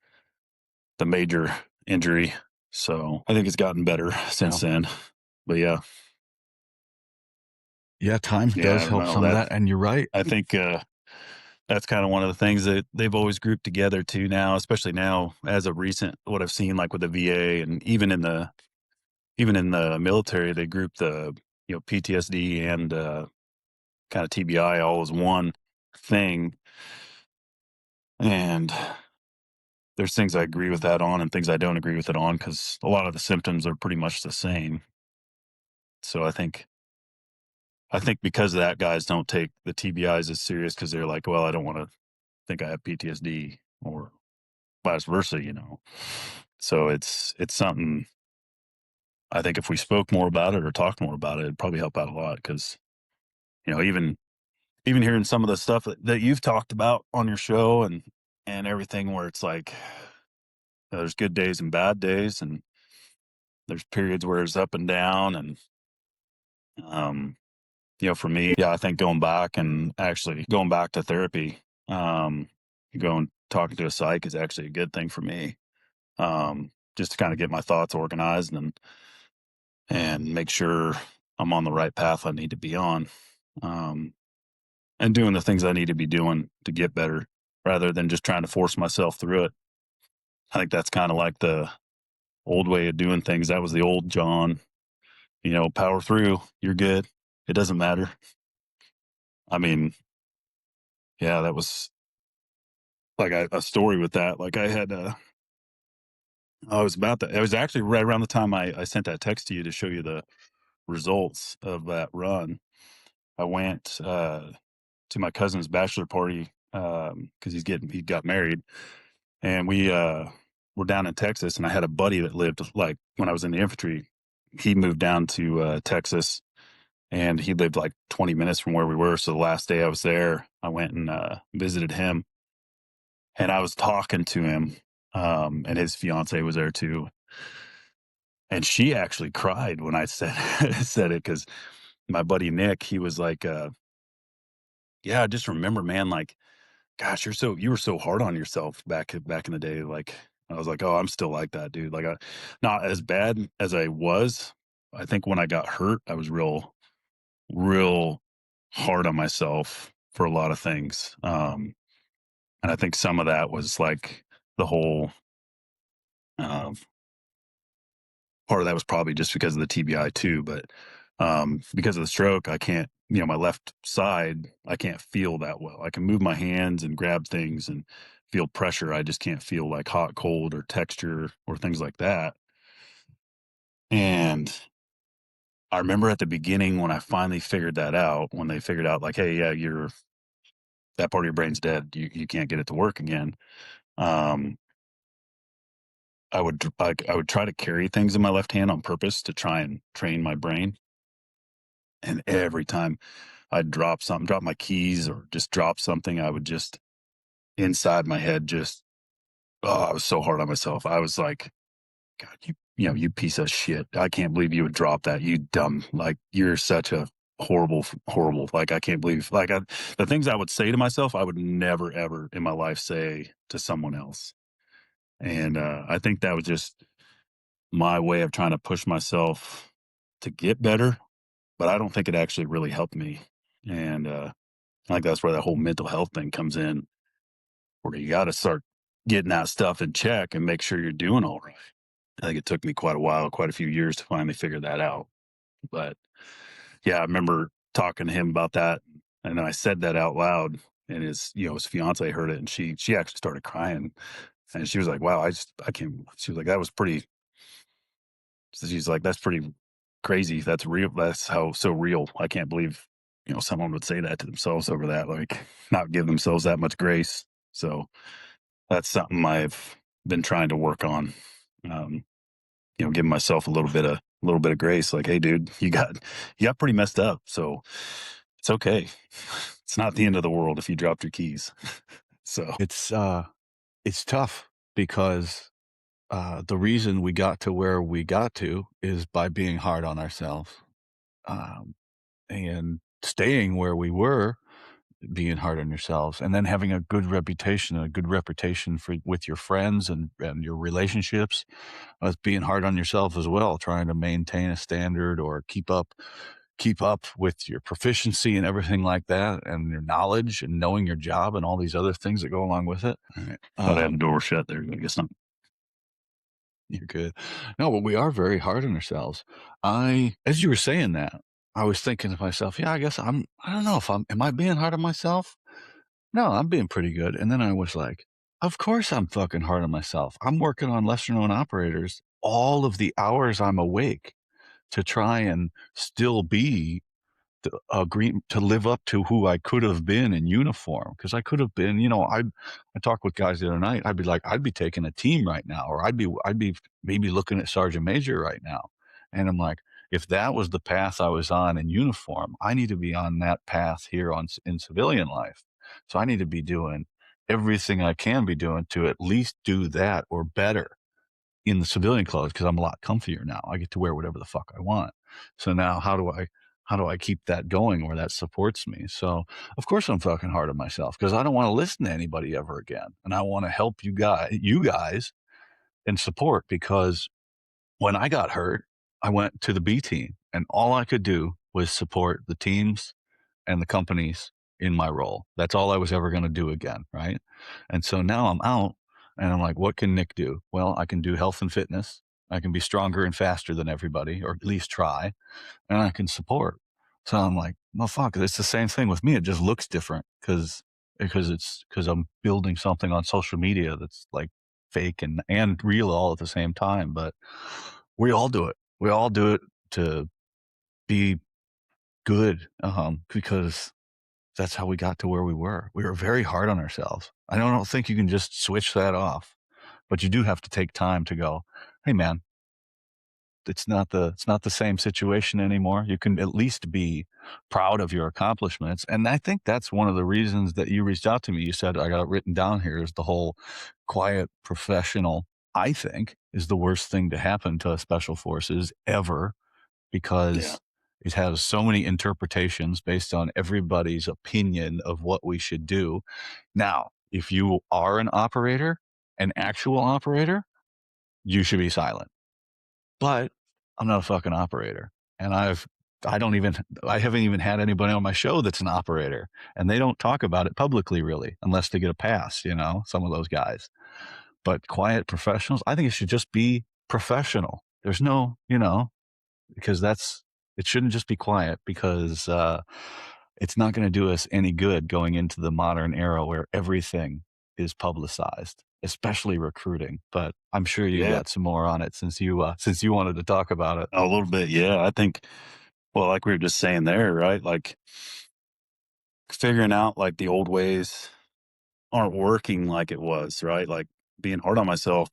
Speaker 2: the major injury, so I think it's gotten better
Speaker 1: Yeah.
Speaker 2: since then. But yeah,
Speaker 1: Yeah, time
Speaker 2: yeah, I
Speaker 1: does
Speaker 2: don't
Speaker 1: help
Speaker 2: know
Speaker 1: some of
Speaker 2: that.
Speaker 1: that. And you're right.
Speaker 2: I think that's kind of one of the things that they've always grouped together too now, especially now as of recent, what I've seen like with the VA and even in the military, they group the PTSD and kind of TBI all as one thing. And there's things I agree with that on and things I don't agree with it on because a lot of the symptoms are pretty much the same. So I think because of that, guys don't take the TBIs as serious because they're like, well, I don't want to think I have PTSD or vice versa. So it's something I think if we spoke more about it or talked more about it, it'd probably help out a lot because, even hearing some of the stuff that you've talked about on your show and everything where it's like there's good days and bad days and there's periods where it's up and down and um for me, yeah, I think going back and actually going back to therapy, um going talking to a psych is actually a good thing for me. Just to kind of get my thoughts organized and make sure I'm on the right path I need to be on. Um and doing the things I need to be doing to get better rather than just trying to force myself through it. I think that's kind of like the old way of doing things. That was the old John, power through, you're good. It doesn't matter. I mean, yeah, that was like a story with that. Like I had, I was about to, it was actually right around the time I sent that text to you to show you the results of that run. I went to my cousin's bachelor party because he got married and we were down in Texas, and I had a buddy that lived like when I was in the infantry. He moved down to Texas, and he lived like 20 minutes from where we were. So the last day I was there, I went and visited him, and I was talking to him, and his fiance was there too, and she actually cried when I said said it because my buddy Nick, he was like, "Yeah, I just remember, man, like, gosh, you were so hard on yourself back in the day." Like, I was like, "Oh, I'm still like that, dude." Like, not as bad as I was. I think when I got hurt, I was real hard on myself for a lot of things. And I think some of that was like the whole um, part of that was probably just because of the TBI too. But because of the stroke, I can't, my left side, I can't feel that well. I can move my hands and grab things and feel pressure. I just can't feel like hot, cold, or texture or things like that. And I remember at the beginning when I finally figured that out, when they figured out like, hey, yeah, that part of your brain's dead. You can't get it to work again. Um, I would try to carry things in my left hand on purpose to try and train my brain, and every time I'd drop something, drop my keys or just drop something, I would just inside my head just I was so hard on myself. I was like, "God, you piece of shit. I can't believe you would drop that. You dumb. Like, you're such a horrible, like, I can't believe." Like, the things I would say to myself, I would never ever in my life say to someone else. And, I think that was just my way of trying to push myself to get better, but I don't think it actually really helped me. And I think that's where that whole mental health thing comes in, where you got to start getting that stuff in check and make sure you're doing all right. I think it took me quite a while, quite a few years to finally figure that out. But yeah, I remember talking to him about that, and then I said that out loud, and his fiance heard it, and she actually started crying, and she was like, "Wow, I can't." She was like, "That was pretty." So she's like, "That's pretty crazy. That's real. That's how so real. I can't believe, someone would say that to themselves over that, like, not give themselves that much grace." So that's something I've been trying to work on. Um, giving myself a little bit of grace. Like, hey, dude, you got pretty messed up. So it's okay. It's not the end of the world if you dropped your keys. So
Speaker 1: It's, uh, it's tough because, the reason we got to where we got to is by being hard on ourselves, um, and staying where we were, being hard on yourselves, and then having a good reputation for with your friends and your relationships, being hard on yourself as well, trying to maintain a standard or keep up with your proficiency and everything like that, and your knowledge and knowing your job and all these other things that go along with it.
Speaker 2: all right. Thought I had the
Speaker 1: Um,
Speaker 2: door shut there. I guess not.
Speaker 1: you're good. No, but we are very hard on ourselves. As you were saying that, I was thinking to myself, yeah, I don't know if am I being hard on myself? No, I'm being pretty good. And then I was like, of course I'm fucking hard on myself. I'm working on lesser known operators all of the hours I'm awake to try and still be to live up to who I could have been in uniform, because I could have been, I talked with guys the other night. I'd be like, I'd be taking a team right now, or I'd be maybe looking at sergeant major right now. And I'm like, if that was the path I was on in uniform, I need to be on that path here in civilian life. So I need to be doing everything I can be doing to at least do that or better in the civilian clothes, because I'm a lot comfier now. I get to wear whatever the fuck I want. So now how do I keep that going where that supports me? So of course I'm fucking hard on myself because I don't want to listen to anybody ever again. And I want to help you guys and support, because when I got hurt, I went to the B team and all I could do was support the teams and the companies in my role. That's all I was ever going to do again. Right. And so now I'm out and I'm like, what can Nick do? Well, I can do health and fitness. I can be stronger and faster than everybody, or at least try, and I can support. So I'm like, well, fuck, it's the same thing with me. It just looks different because I'm building something on social media that's like fake and real all at the same time. But we all do it. We all do it to be good, because that's how we got to where we were. We were very hard on ourselves. I don't think you can just switch that off, but you do have to take time to go, hey, man, it's not the same situation anymore. You can at least be proud of your accomplishments, and I think that's one of the reasons that you reached out to me. You said, I got it written down here, is the whole quiet professional, I think, is the worst thing to happen to special forces ever,
Speaker 2: Yeah.
Speaker 1: because it has so many interpretations based on everybody's opinion of what we should do. Now, if you are an operator, an actual operator, you should be silent. But I'm not a fucking operator. And I don't even I haven't even had anybody on my show that's an operator. And they don't talk about it publicly really, unless they get a pass, some of those guys. But quiet professionals, I think it should just be professional. There's no, because it shouldn't just be quiet, because it's not going to do us any good going into the modern era where everything is publicized, especially recruiting. But I'm sure you
Speaker 2: Yeah.
Speaker 1: got some more on it, since you wanted to talk about it.
Speaker 2: A little bit. Yeah. I think, well, like we were just saying there, right? Like figuring out like the old ways aren't working like it was, right? Like being hard on myself,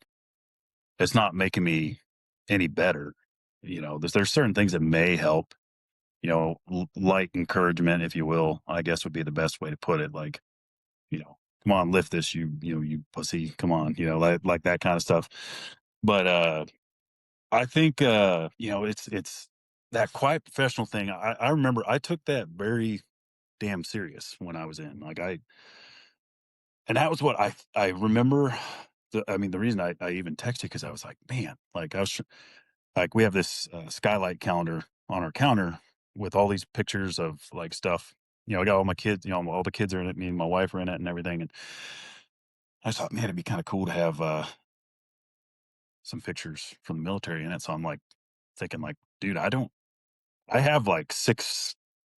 Speaker 2: it's not making me any better. There's certain things that may help, light encouragement, if you will, I guess would be the best way to put it. Like, come on, lift this, you pussy, come on, like that kind of stuff. But I think it's that quiet professional thing. I remember I took that very damn serious when I was in. And that was what I remember. I mean, the reason I even texted because I was like, man, like like we have this skylight calendar on our counter with all these pictures of like stuff. I got all my kids. All the kids are in it. Me and my wife are in it, and everything. And I thought, man, it'd be kind of cool to have some pictures from the military in it. So I'm like thinking, like, dude, I don't. I have like six.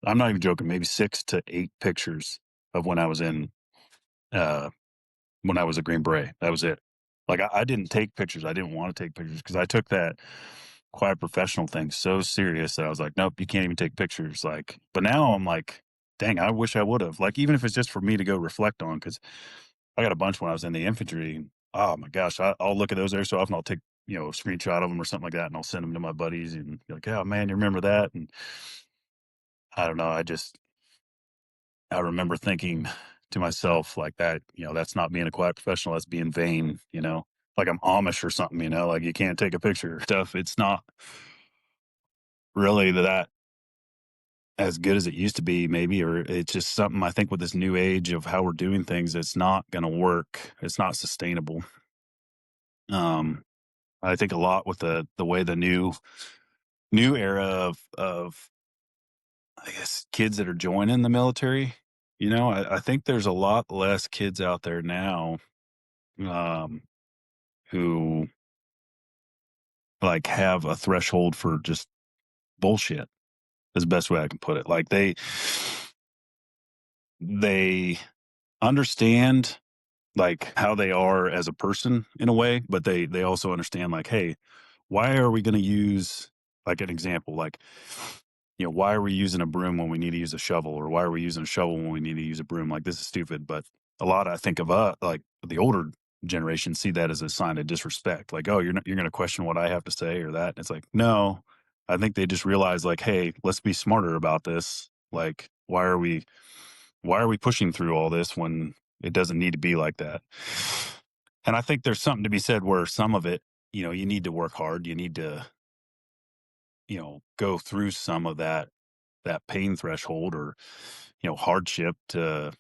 Speaker 2: I'm not even joking. Maybe 6 to 8 pictures of uh, when I was a Green Beret. That was it. Like I didn't take pictures. I didn't want to take pictures because I took that quiet professional thing so serious that I was like, nope, you can't even take pictures. Like, but now I'm like, dang, I wish I would have. Like, even if it's just for me to go reflect on, because I got a bunch when I was in the infantry. And, oh my gosh, I'll look at those every so often. I'll take a screenshot of them or something like that, and I'll send them to my buddies and be like, oh man, you remember that? And I don't know. I remember thinking to myself like that, that's not being a quiet professional, that's being vain, like I'm Amish or something, like you can't take a picture stuff. It's not really that as good as it used to be, maybe, or it's just something I think with this new age of how we're doing things, it's not going to work. It's not sustainable. Um, I think a lot with the way the new era of I guess kids that are joining the military. I think there's a lot less kids out there now um, who like have a threshold for just bullshit. Is the best way I can put it. Like they understand like how they are as a person in a way, but they also understand like, hey, why are we going to use like an example like why are we using a broom when we need to use a shovel, or why are we using a shovel when we need to use a broom? Like this is stupid, but a lot I think of like the older generation see that as a sign of disrespect. Like, oh, you're going to question what I have to say or that. And it's like, no, I think they just realize like, hey, let's be smarter about this. Like, why are we pushing through all this when it doesn't need to be like that? And I think there's something to be said where some of it, you need to work hard. You need to, go through some of that pain threshold or, hardship to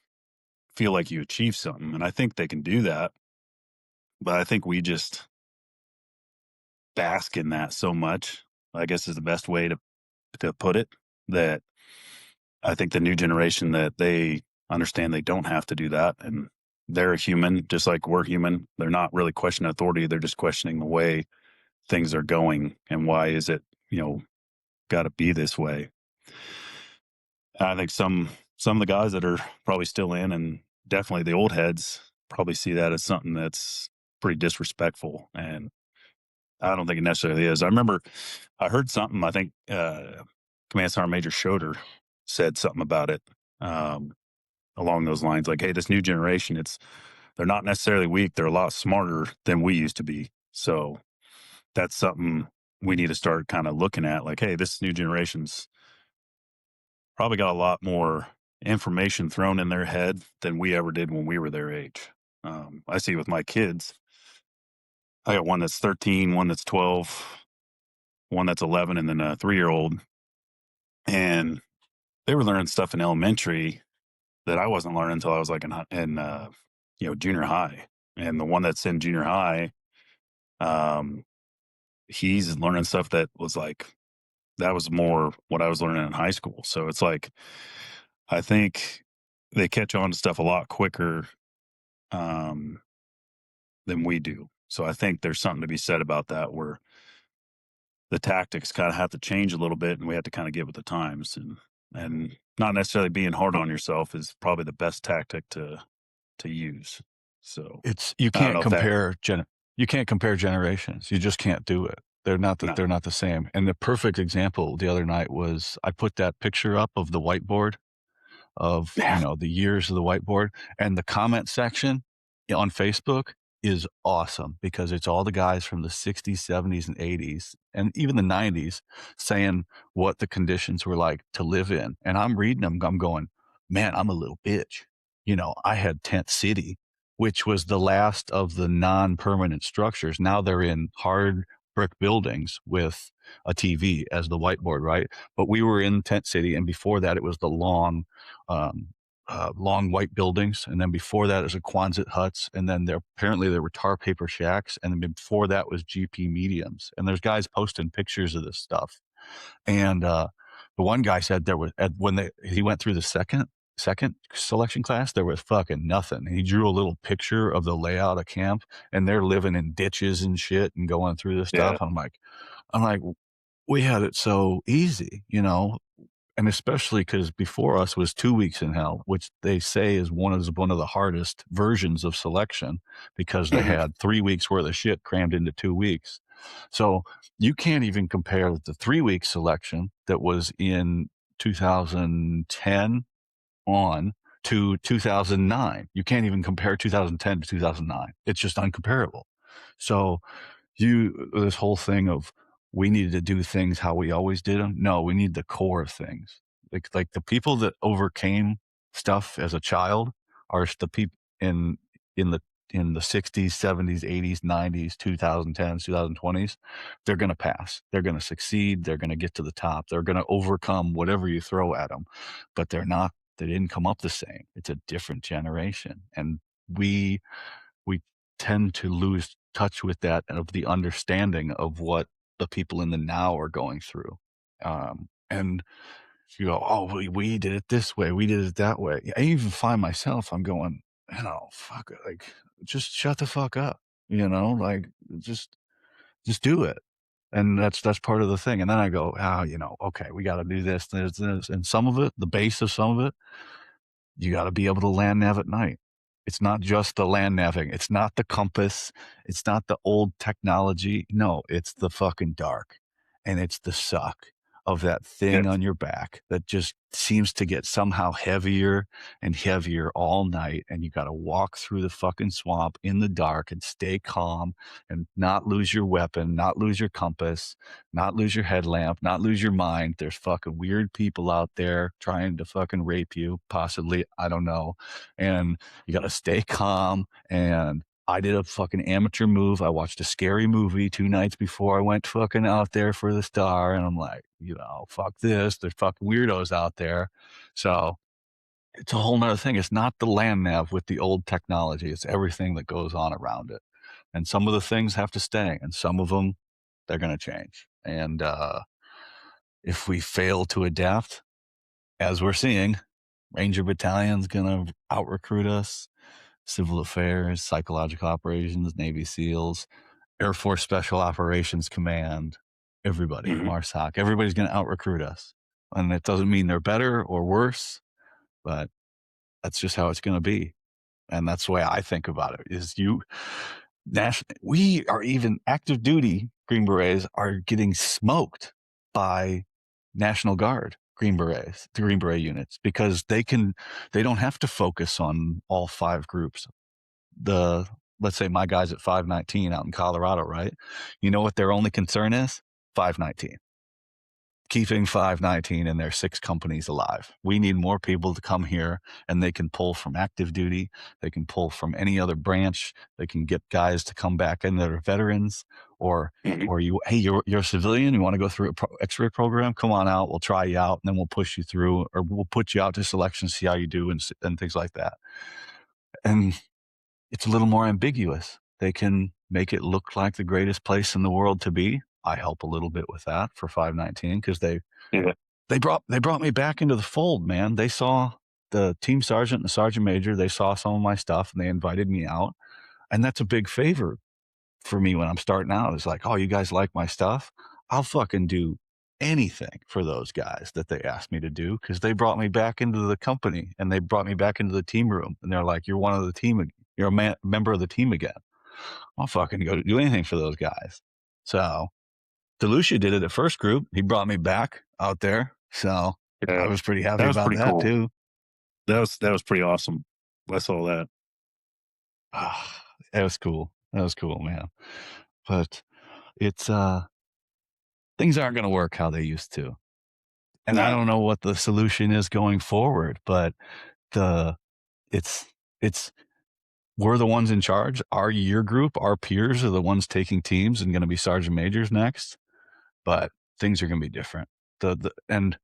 Speaker 2: feel like you achieve something. And I think they can do that. But I think we just bask in that so much, I guess is the best way to put it, that I think the new generation that they understand they don't have to do that, and they're a human just like we're human. They're not really questioning authority. They're just questioning the way things are going and why is it, got to be this way. I think some of the guys that are probably still in, and definitely the old heads, probably see that as something that's pretty disrespectful. And I don't think it necessarily is. I remember I heard something, I think Command Sergeant Major Schroeder said something about it. Along those lines, like, hey, this new generation, they're not necessarily weak, they're a lot smarter than we used to be. So that's something we need to start kind of looking at like, hey, this new generation's probably got a lot more information thrown in their head than we ever did when we were their age. I see with my kids, I got one that's 13, one that's 12, one that's 11, and then a 3-year old. And they were learning stuff in elementary that I wasn't learning until I was like in junior high. And the one that's in junior high, um, he's learning stuff that was like that was more what I was learning in high school. So it's like I think they catch on to stuff a lot quicker um, than we do. So I think there's something to be said about that, where the tactics kind of have to change a little bit, and we have to kind of get with the times, and not necessarily being hard on yourself is probably the best tactic to use. So
Speaker 1: It's you
Speaker 2: I don't
Speaker 1: can't
Speaker 2: know if that.
Speaker 1: compare you can't compare generations. You just can't do it.
Speaker 2: No.
Speaker 1: They're not the same. And the perfect example the other night was I put that picture up of the whiteboard of,
Speaker 2: Yeah.
Speaker 1: the years of the whiteboard, and the comment section on Facebook is awesome because it's all the guys from the 60s, 70s, and 80s, and even the 90s saying what the conditions were like to live in. And I'm reading them, I'm going, man, I'm a little bitch. I had Tent City, which was the last of the non-permanent structures. Now they're in hard brick buildings with a TV as the whiteboard, right? But we were in Tent City, and before that, it was the um, long white buildings, and then before that, it was the Quonset huts, and then there were tar paper shacks, and then before that was GP mediums. And there's guys posting pictures of this stuff, and the one guy said there was when he went through the second selection class, there was fucking nothing. He drew a little picture of the layout of camp, and they're living in ditches and shit and going through this
Speaker 2: Yeah.
Speaker 1: stuff. I'm like, we had it so easy. And especially because before us was 2 weeks in hell, which they say is one of the hardest versions of selection because they
Speaker 2: Mhm.
Speaker 1: had 3 weeks worth of shit crammed into 2 weeks. So you can't even compare the 3 week selection that was in 2010 on to 2009. You can't even compare 2010 to 2009. It's just uncomparable. So this whole thing of we needed to do things how we always did them. No, we need the core of things. Like the people that overcame stuff as a child are the people in the in the 60s, 70s, 80s, 90s, 2010s, 2020s. They're going to pass. They're going to succeed. They're going to get to the top. They're going to overcome whatever you throw at them. But they didn't come up the same. It's a different generation. And we we tend to lose touch with that and of the understanding of what the people in the now are going through. And you go, oh, we did it this way, we did it that way. I even find myself, I'm going, fuck it, like just shut the fuck up, like just just do it. And that's part of the thing. And then I go, okay, we got to do this, and some of it, the base of some of it you got to be able to land nav at night. It's not just the land naving. It's not the compass. It's not the old technology. No, it's the fucking dark. And it's the suck of that thing
Speaker 2: Yes.
Speaker 1: on your back that just seems to get somehow heavier and heavier all night. And you got to walk through the fucking swamp in the dark and stay calm and not lose your weapon, not lose your compass, not lose your headlamp, not lose your mind. There's fucking weird people out there trying to fucking rape you, possibly. I don't know. And you got to stay calm. And I did a fucking amateur move. I watched a scary movie 2 nights before I went fucking out there for the star. And I'm like, fuck this. There's fucking weirdos out there. So it's a whole nother thing. It's not the land nav with the old technology. It's everything that goes on around it. And some of the things have to stay, and some of them they're going to change. And if we fail to adapt, as we're seeing, Ranger Battalion's going to out recruit us, Civil Affairs, Psychological Operations, Navy SEALs, Air Force Special Operations Command, everybody,
Speaker 2: Mhm.
Speaker 1: MARSOC, everybody's going to out recruit us. And it doesn't mean they're better or worse, but that's just how it's going to be. And that's the way I think about it is we are even active duty Green Berets are getting smoked by National Guard Green Berets, the Green Beret units, because they don't have to focus on all five groups. Let's say my guys at 519 out in Colorado, right? You know what their only concern is? 519, keeping 519 and their 6 companies alive. We need more people to come here, and they can pull from active duty. They can pull from any other branch. They can get guys to come back in that are veterans, or
Speaker 2: Mhm.
Speaker 1: hey, you're a civilian. You want to go through a X-ray program? Come on out. We'll try you out, and then we'll push you through, or we'll put you out to selection, see how you do, and things like that. And it's a little more ambiguous. They can make it look like the greatest place in the world to be. I help a little bit with that for 519 because
Speaker 2: Yeah.
Speaker 1: they brought me back into the fold, man. They saw the team sergeant and the sergeant major. They saw some of my stuff and they invited me out. And that's a big favor for me when I'm starting out. It's like, oh, you guys like my stuff? I'll fucking do anything for those guys that they asked me to do because they brought me back into the company and they brought me back into the team room. And they're like, you're one of the team. You're a member of the team again. I'll fucking go to do anything for those guys. So DeLucia did it at first group. He brought me back out there. So I
Speaker 2: Yeah.
Speaker 1: was pretty happy
Speaker 2: That was
Speaker 1: about
Speaker 2: pretty
Speaker 1: that
Speaker 2: cool.
Speaker 1: too.
Speaker 2: That was pretty awesome. I saw that.
Speaker 1: That was cool. That was cool, man. But it's things aren't gonna work how they used to. And I
Speaker 2: No.
Speaker 1: don't know what the solution is going forward, but the it's it's we're the ones in charge. Our year group, our peers are the ones taking teams and gonna be sergeant majors next. But things are gonna be different. And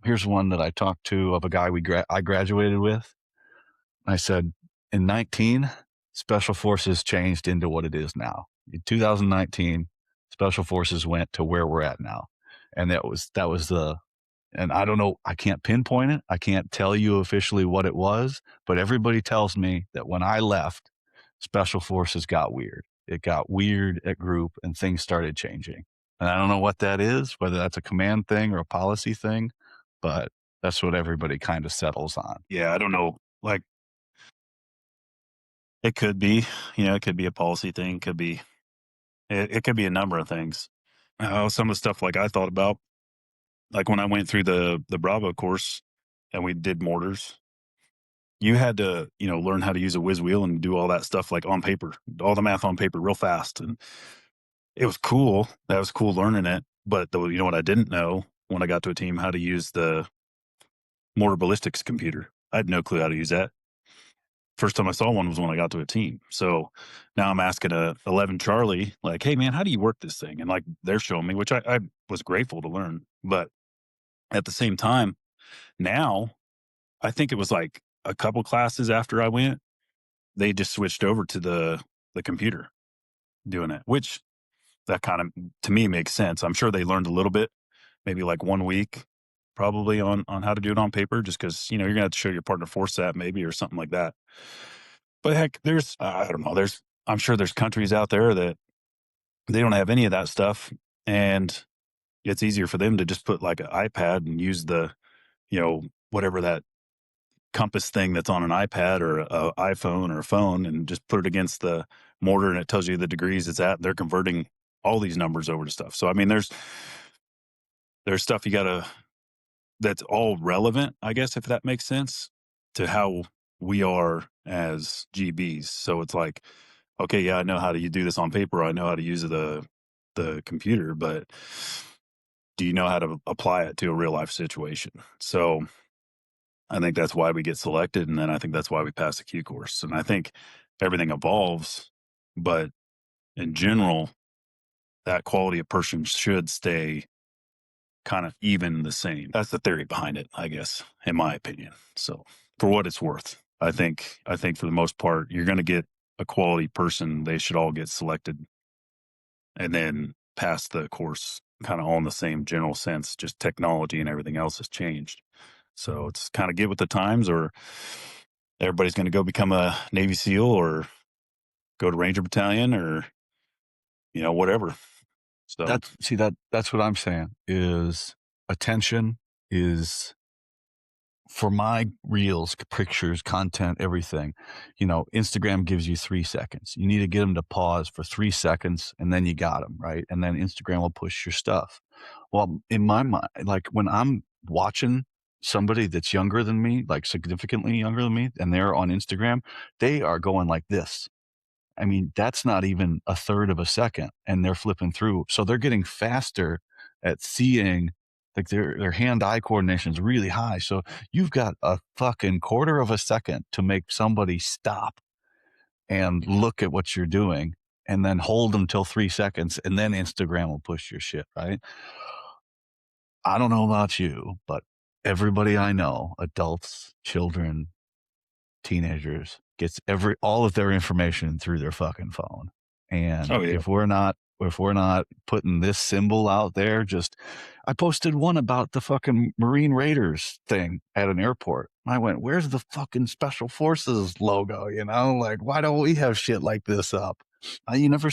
Speaker 1: here's one that I talked to of a guy I graduated with. I said, in 19, special forces changed into what it is now. In 2019, special forces went to where we're at now. And that was and I don't know, I can't pinpoint it. I can't tell you officially what it was, but everybody tells me that when I left, special forces got weird. It got weird at group and things started changing. And I don't know what that is, whether that's a command thing or a policy thing, but that's what everybody kind of settles on.
Speaker 2: Yeah, I don't know. Like, it could be, it could be a policy thing. It could be a number of things. Some of the stuff like I thought about, like when I went through the Bravo course and we did mortars, you had to, learn how to use a whiz wheel and do all that stuff like on paper, all the math on paper real fast. And it was cool. That was cool learning it. But you know what I didn't know when I got to a team, how to use the mortar ballistics computer. I had no clue how to use that. First time I saw one was when I got to a team. So now I'm asking a 11 Charlie, like, hey man, how do you work this thing? And like they're showing me, which I was grateful to learn. But at the same time, now I think it was like a couple classes after I went, they just switched over to the computer doing it, which that kind of to me makes sense. I'm sure they learned a little bit, maybe like 1 week probably on how to do it on paper, just because you're gonna have to show your partner force that maybe or something like that. But heck, there's I don't know, I'm sure there's countries out there that they don't have any of that stuff, and it's easier for them to just put like an iPad and use the, whatever that compass thing that's on an iPad or a iPhone or a phone and just put it against the mortar and it tells you the degrees it's at. They're converting all these numbers over to stuff. So I mean there's stuff you gotta that's all relevant, I guess, if that makes sense, to how we are as GBs. So it's like, okay, yeah, I know how to do this on paper. I know how to use the computer, but do you know how to apply it to a real life situation? So I think that's why we get selected, and then I think that's why we pass the Q course. And I think everything evolves, but in general, that quality of person should stay kind of even the same. That's the theory behind it, I guess, in my opinion. So for what it's worth, I think for the most part, you're going to get a quality person. They should all get selected and then pass the course kind of all in the same general sense. Just technology and everything else has changed. So it's kind of get with the times, or everybody's going to go become a Navy SEAL or go to Ranger Battalion or, whatever. So,
Speaker 1: That's what I'm saying is attention is for my reels, pictures, content, everything. Instagram gives you 3 seconds. You need to get them to pause for 3 seconds and then you got them, right? And then Instagram will push your stuff. Well, in my mind, like when I'm watching somebody that's younger than me, like significantly younger than me, and they're on Instagram, they are going like this I mean, that's not even a third of a second, and they're flipping through. So they're getting faster at seeing, like their hand-eye coordination is really high. So you've got a fucking quarter of a second to make somebody stop and look at what you're doing, and then hold them till 3 seconds, and then Instagram will push your shit, right? I don't know about you, but everybody I know, adults, children, teenagers, gets all of their information through their fucking phone. And
Speaker 2: Oh yeah.
Speaker 1: if we're not putting this symbol out there, just I posted one about the fucking Marine Raiders thing at an airport. I went, "Where's the fucking Special Forces logo?" Like, why don't we have shit like this up? You never,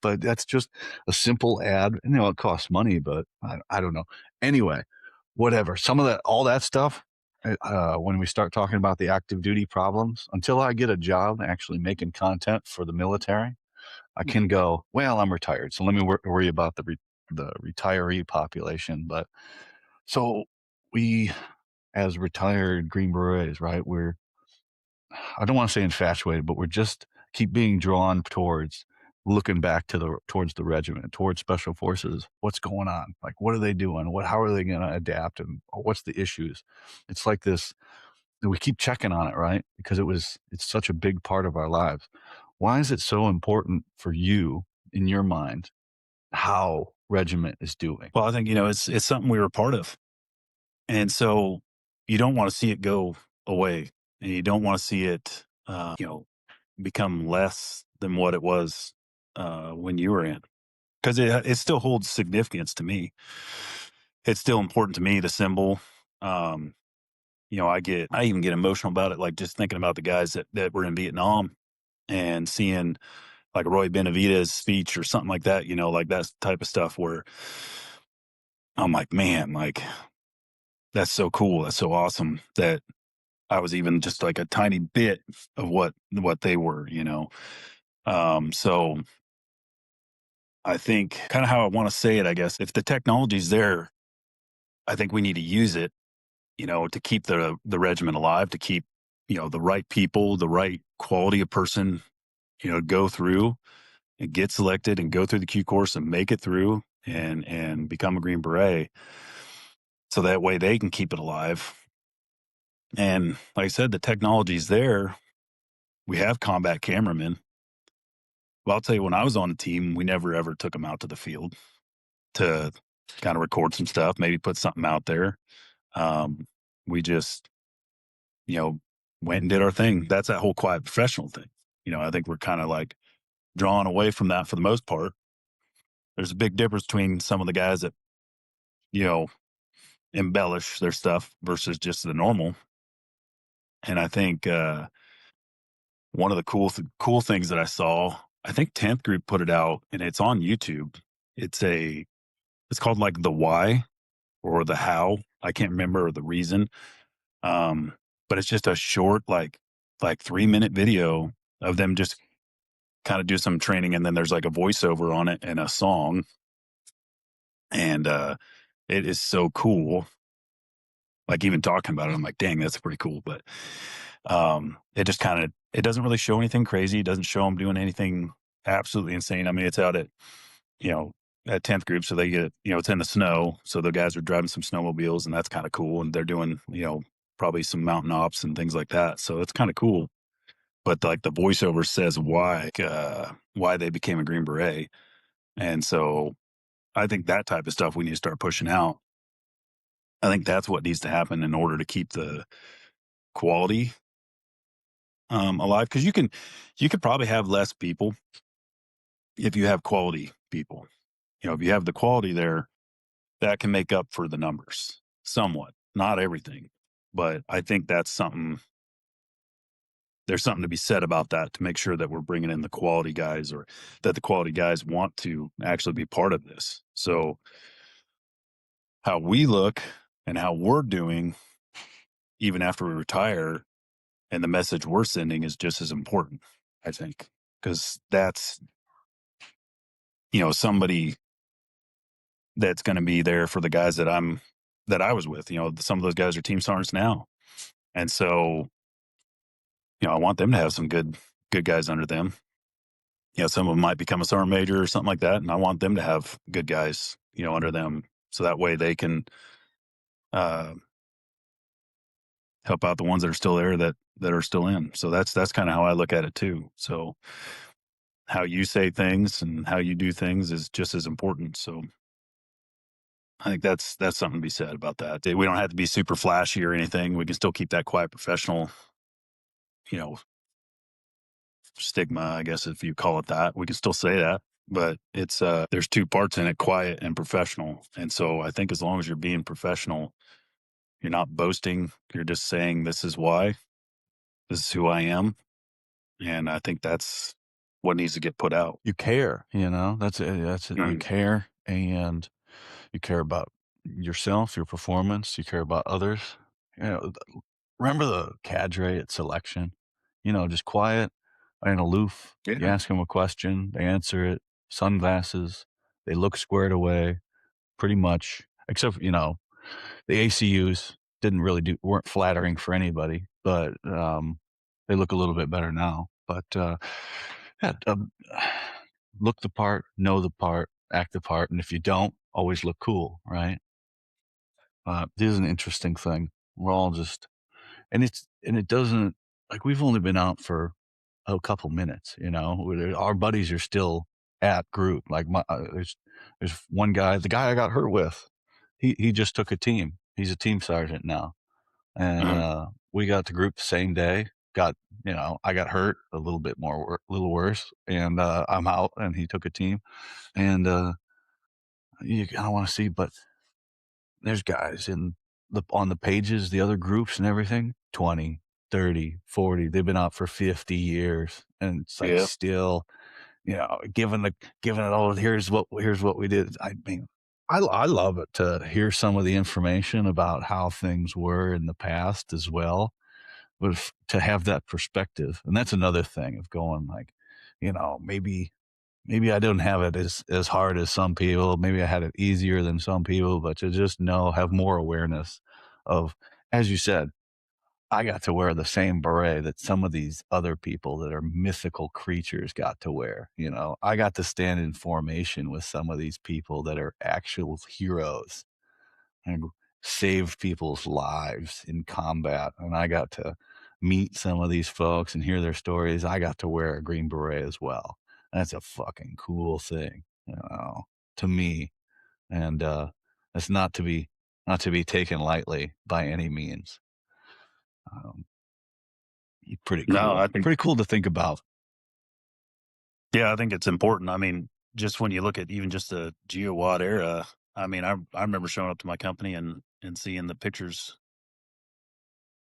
Speaker 1: but that's just a simple ad. It costs money, but I don't know. Anyway, whatever. Some of that, all that stuff, when we start talking about the active duty problems, until I get a job actually making content for the military, I can go, well, I'm retired. So let me worry about the retiree population. But so we, as retired Green Berets, right, I don't want to say infatuated, but we're just keep being drawn towards looking back towards the regiment, towards special forces. What's going on? Like, what are they doing? How are they going to adapt? And what's the issues? It's like this, and we keep checking on it, right? Because it's such a big part of our lives. Why is it so important for you in your mind how regiment is doing?
Speaker 2: Well, I think, it's something we were a part of. And so you don't want to see it go away, and you don't want to see it, become less than what it was when you were in, because it still holds significance to me. It's still important to me, the symbol. Um, I even get emotional about it, like just thinking about the guys that were in Vietnam and seeing like Roy Benavidez' speech or something like that, like that type of stuff where I'm like, man, like that's so cool. That's so awesome that I was even just like a tiny bit of what they were. So I think kind of how I want to say it, I guess, if the technology's there, I think we need to use it, to keep the regiment alive, to keep, the right people, the right quality of person, go through and get selected and go through the Q course and make it through and become a Green Beret. So that way they can keep it alive. And like I said, the technology's there. We have combat cameramen. Well, I'll tell you, when I was on the team, we never ever took them out to the field to kind of record some stuff, maybe put something out there. Um, we just, you know, went and did our thing. That's that whole quiet professional thing. I think we're kind of like drawn away from that for the most part. There's a big difference between some of the guys that, you know, embellish their stuff versus just the normal. And I think one of the cool things that I saw, I think 10th Group put it out, and it's on YouTube. It's called like the why or the how. I can't remember, or the reason. Um, but it's just a short, like 3-minute video of them just kind of do some training, and then there's like a voiceover on it and a song, and it is so cool. Like even talking about it, I'm like, dang, that's pretty cool. But it just kind of, it doesn't really show anything crazy. It doesn't show them doing anything absolutely insane. I mean, it's out you know at 10th Group, so they get, it's in the snow, so the guys are driving some snowmobiles, and that's kind of cool. And they're doing, probably some mountain ops and things like that. So it's kind of cool. But like the voiceover says why they became a Green Beret, and so I think that type of stuff we need to start pushing out. I think that's what needs to happen in order to keep the quality alive. Because you could probably have less people if you have quality people. If you have the quality there, that can make up for the numbers somewhat. Not everything, but I think that's something. There's something to be said about that, to make sure that we're bringing in the quality guys, or that the quality guys want to actually be part of this. So how we look and how we're doing, even after we retire, and the message we're sending is just as important, I think, because that's, somebody that's going to be there for the guys that I was with. Some of those guys are team sergeants now, and so I want them to have some good guys under them. some of them might become a sergeant major or something like that, and I want them to have good guys, under them, so that way they can uh, help out the ones that are still there that are still in. So that's kind of how I look at it too. So how you say things and how you do things is just as important. So I think that's something to be said about that. We don't have to be super flashy or anything. We can still keep that quiet, professional, you know, stigma, I guess if you call it that. We can still say that, but it's there's two parts in it, quiet and professional. And so I think as long as you're being professional, you're not boasting, you're just saying this is why, this is who I am, and I think that's what needs to get put out.
Speaker 1: You care, that's it. That's it. You
Speaker 2: Mm,
Speaker 1: care, and you care about yourself, your performance. You care about others. Remember the cadre at selection? Just quiet and aloof. You
Speaker 2: yeah.
Speaker 1: ask them a question, they answer it. Sunglasses. They look squared away, pretty much. Except the ACUs didn't really do weren't flattering for anybody, but they look a little bit better now. But yeah, look the part, know the part, act the part, and if you don't, always look cool, right? This is an interesting thing. We're all just, and it doesn't like we've only been out for a couple minutes. Our buddies are still at group. Like there's one guy, the guy I got hurt with. He just took a team. He's a team sergeant now, and
Speaker 2: Mhm.
Speaker 1: we got to group the same day. I got hurt a little bit a little worse, and I'm out, and he took a team, and I don't want to see, but there's guys in on the pages, the other groups and everything, 20, 30, 40. They've been out for 50 years, and it's like
Speaker 2: Yeah.
Speaker 1: still, giving it all. Here's what we did. I mean, I love it to hear some of the information about how things were in the past as well, but to have that perspective, and that's another thing of going like, maybe I didn't have it as hard as some people. Maybe I had it easier than some people, but to just have more awareness of, as you said, I got to wear the same beret that some of these other people that are mythical creatures got to wear. I got to stand in formation with some of these people that are actual heroes and saved people's lives in combat. And I got to meet some of these folks and hear their stories. I got to wear a green beret as well. That's a fucking cool thing, to me. And it's not to be taken lightly by any means. Um, Pretty
Speaker 2: No, I
Speaker 1: cool.
Speaker 2: think
Speaker 1: Pretty cool to think about.
Speaker 2: yeah, I think it's important. I mean, just when you look at even just the GeoWatt era, I mean, I remember showing up to my company and seeing the pictures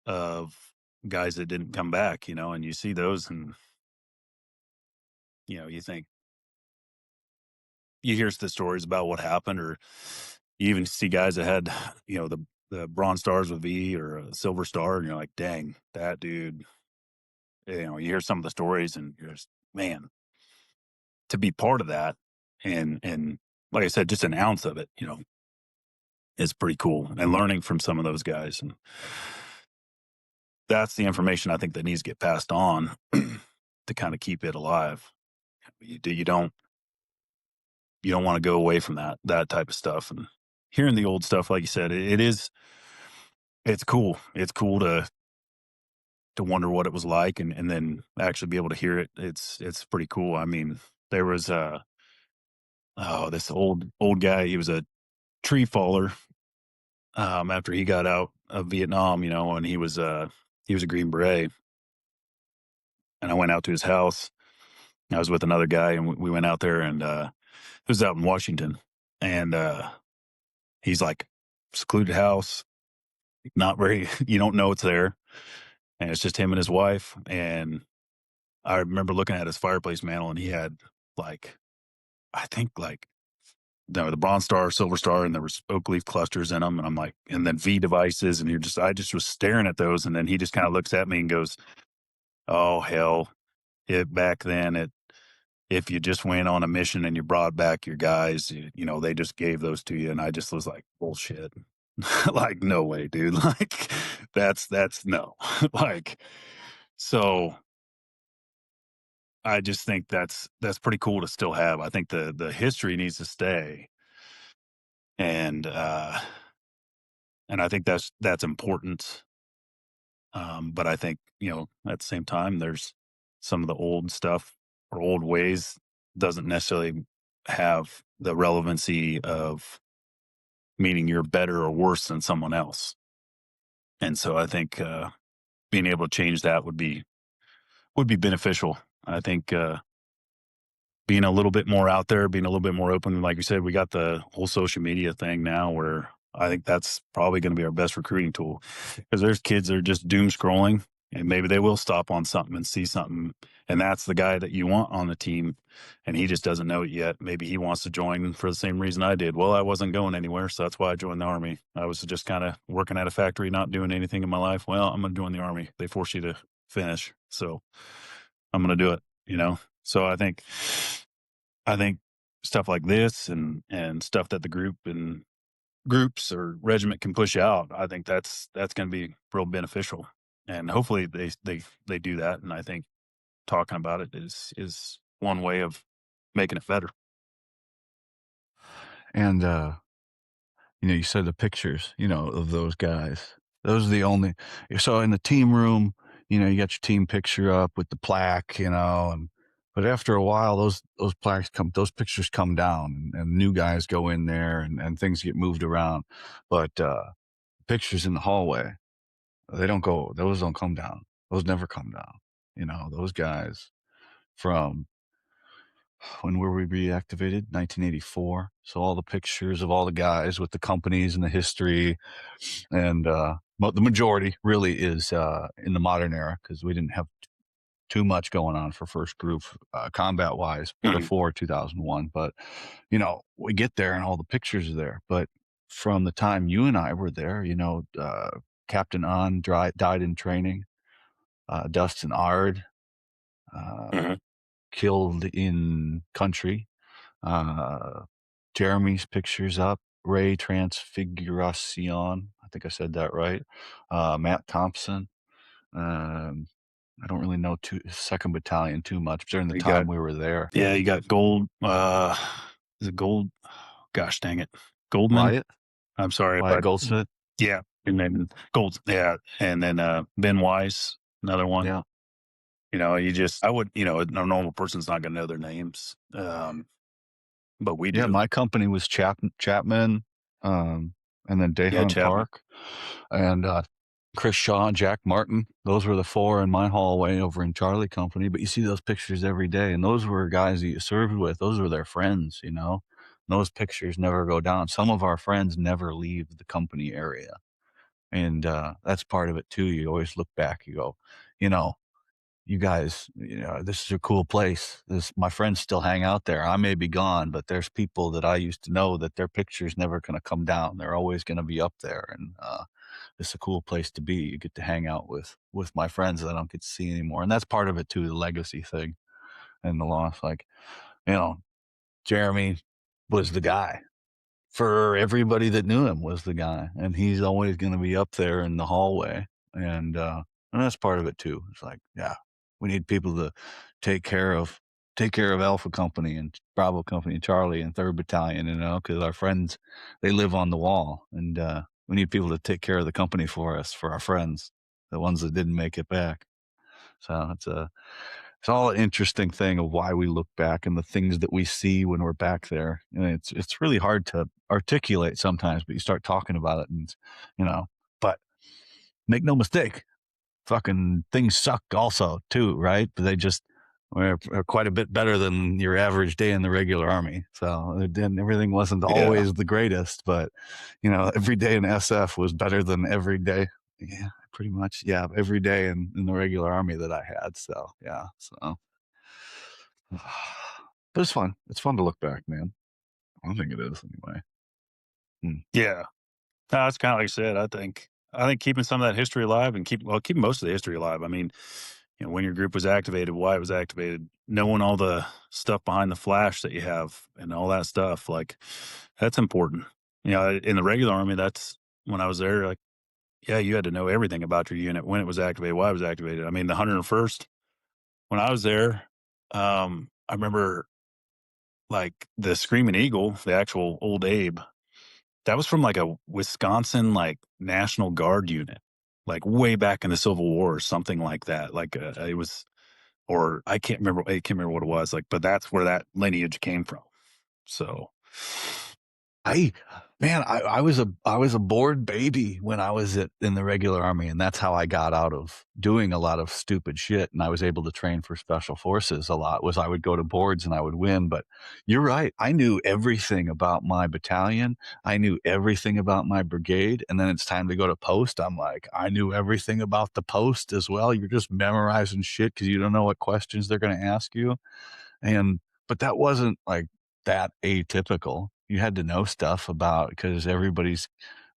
Speaker 2: of guys that didn't come back, and you see those and you think you hear the stories about what happened, or you even see guys that had, the bronze stars with V or a silver star, and you're like, dang, that dude, you hear some of the stories and you're just, man, to be part of that and like I said, just an ounce of it, is pretty cool. And learning from some of those guys. And that's the information I think that needs to get passed on to kind of keep it alive. You don't want to go away from that type of stuff. And hearing the old stuff, like you said, it's cool. It's cool to wonder what it was like and then actually be able to hear it. It's pretty cool. I mean, there was this old guy, he was a tree faller after he got out of Vietnam, and he was a Green Beret. And I went out to his house. I was with another guy, and we went out there, and it was out in Washington. And he's like, secluded house, not very, you don't know it's there, and it's just him and his wife. And I remember looking at his fireplace mantle, and he had like, I think like the Bronze Star, Silver Star, and there was oak leaf clusters in them. And I'm like, and then V devices, and I just was staring at those, and then he just kind of looks at me and goes, "Oh hell, it back then it." If you just went on a mission and you brought back your guys, they just gave those to you. And I just was like, bullshit. Like, no way, dude. Like, that's no. Like, so I just think that's pretty cool to still have. I think the history needs to stay, and I think that's important. But I think, at the same time, there's some of the old stuff or old ways doesn't necessarily have the relevancy of meaning you're better or worse than someone else. And so I think being able to change that would be beneficial. I think being a little bit more out there, being a little bit more open, like you said, we got the whole social media thing now where I think that's probably going to be our best recruiting tool because there's kids that are just doom scrolling and maybe they will stop on something and see something. And that's the guy that you want on the team. And he just doesn't know it yet. Maybe he wants to join for the same reason I did. Well, I wasn't going anywhere. So that's why I joined the army. I was just kind of working at a factory, not doing anything in my life. Well, I'm going to join the army. They force you to finish. So I'm going to do it. So I think stuff like this and stuff that the group and groups or regiment can push out, I think that's going to be real beneficial. And hopefully they do that. And I think talking about it is one way of making it better.
Speaker 1: And you said the pictures, of those guys. Those are the only. So in the team room, you got your team picture up with the plaque, and but after a while, those pictures come down, and new guys go in there, and things get moved around. But pictures in the hallway, they don't go. Those don't come down. Those never come down. Those guys from when were we reactivated? 1984. So all the pictures of all the guys with the companies and the history, and the majority really is in the modern era because we didn't have too much going on for first group combat wise
Speaker 2: Mhm.
Speaker 1: before 2001. But we get there and all the pictures are there. But from the time you and I were there, Captain On died in training. Dustin Ard uh,
Speaker 2: Mhm.
Speaker 1: killed in country. Uh, Jeremy's pictures up. Ray Transfiguracion. I think I said that right. Matt Thompson. Um, I don't really know second battalion too much during the
Speaker 2: You got
Speaker 1: time we were there.
Speaker 2: Yeah, you got Gold. Is it Gold? Gosh dang it, Goldman.
Speaker 1: Wyatt,
Speaker 2: I'm sorry,
Speaker 1: Wyatt
Speaker 2: but
Speaker 1: Goldsmith.
Speaker 2: yeah, and then Gold. Yeah, and then Ben Wise, another one.
Speaker 1: Yeah,
Speaker 2: I would, a normal person's not going to know their names, but we
Speaker 1: yeah.
Speaker 2: do.
Speaker 1: My company was Chapman, and then
Speaker 2: Yeah,
Speaker 1: Daehan
Speaker 2: Chapman.
Speaker 1: Park, and Chris Shaw and Jack Martin. Those were the four in my hallway over in Charlie Company. But you see those pictures every day, and those were guys that you served with. Those were their friends. Those pictures never go down. Some of our friends never leave the company area, and that's part of it too. You always look back. You go, you know, you guys, this is a cool place. My friends still hang out there. I may be gone, but there's people that I used to know that their picture's never going to come down. They're always going to be up there, and it's a cool place to be. You get to hang out with my friends that I don't get to see anymore, and that's part of it too. The legacy thing and the loss. Like, you know, Jeremy was the guy for everybody that knew him was the guy, and he's always going to be up there in the hallway, and that's part of it too. It's like, yeah, we need people to take care of take care of Alpha Company and Bravo Company and Charlie and Third Battalion, because our friends they live on the wall, and we need people to take care of the company for us, for our friends, the ones that didn't make it back. So it's all an interesting thing of why we look back and the things that we see when we're back there. And it's really hard to articulate sometimes, but you start talking about it, and you know. But make no mistake, fucking things suck also too, right? But they just are quite a bit better than your average day in the regular army. So then everything wasn't
Speaker 2: Yeah,
Speaker 1: always the greatest, but every day in SF was better than every day. Yeah, pretty much. Yeah, every day in the regular army that I had. So yeah, so but it's fun. It's fun to look back, man. I think it is anyway. Hmm.
Speaker 2: yeah. No, it's kind of like I said. I think keeping some of that history alive and keeping most of the history alive. I mean, when your group was activated, why it was activated, knowing all the stuff behind the flash that you have and all that stuff, like that's important. In the regular army, that's when I was there. Like, yeah, you had to know everything about your unit, when it was activated, why it was activated. I mean, the 101st when I was there. I remember like the Screaming Eagle, the actual Old Abe, that was from like a Wisconsin like National Guard unit, like way back in the Civil War or something like that. Like it was, or I can't remember what it was. Like, but that's where that lineage came from. So,
Speaker 1: I man, I was a bored baby when I was in the regular army, and that's how I got out of doing a lot of stupid shit, and I was able to train for special forces a lot, was I would go to boards and I would win, but you're right, I knew everything about my battalion, I knew everything about my brigade, and then it's time to go to post, I'm like, I knew everything about the post as well, you're just memorizing shit because you don't know what questions they're gonna ask you, and but that wasn't, like, that atypical. You had to know stuff about because everybody's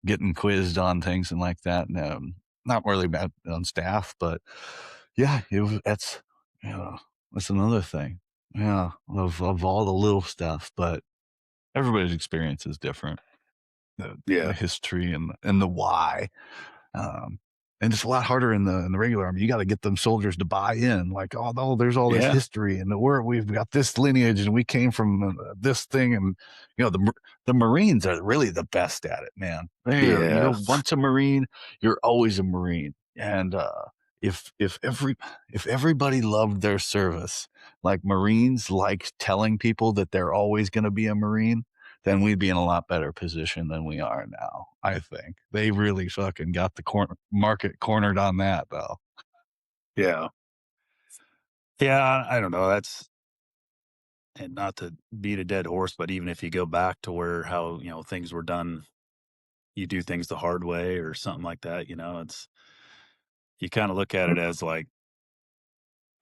Speaker 1: getting quizzed on things and like that, and, not really bad on staff, but yeah, you know, that's another thing. Yeah, of all the little stuff, but everybody's experience is different. The
Speaker 2: yeah,
Speaker 1: history and the why. Um, and it's a lot harder in the regular army. You got to get them soldiers to buy in. Like, oh no, there's all this
Speaker 2: yeah,
Speaker 1: history, and we've got this lineage, and we came from this thing, and the Marines are really the best at it, man. You're
Speaker 2: yeah,
Speaker 1: once a Marine, you're always a Marine, and if if every if everybody loved their service, like Marines like telling people that they're always going to be a Marine, then we'd be in a lot better position than we are now, I think. They really fucking got the market cornered on that, though.
Speaker 2: yeah, yeah. I don't know. That's and not to beat a dead horse, but even if you go back to where how things were done, you do things the hard way or something like that. It's you kind of look at it as like,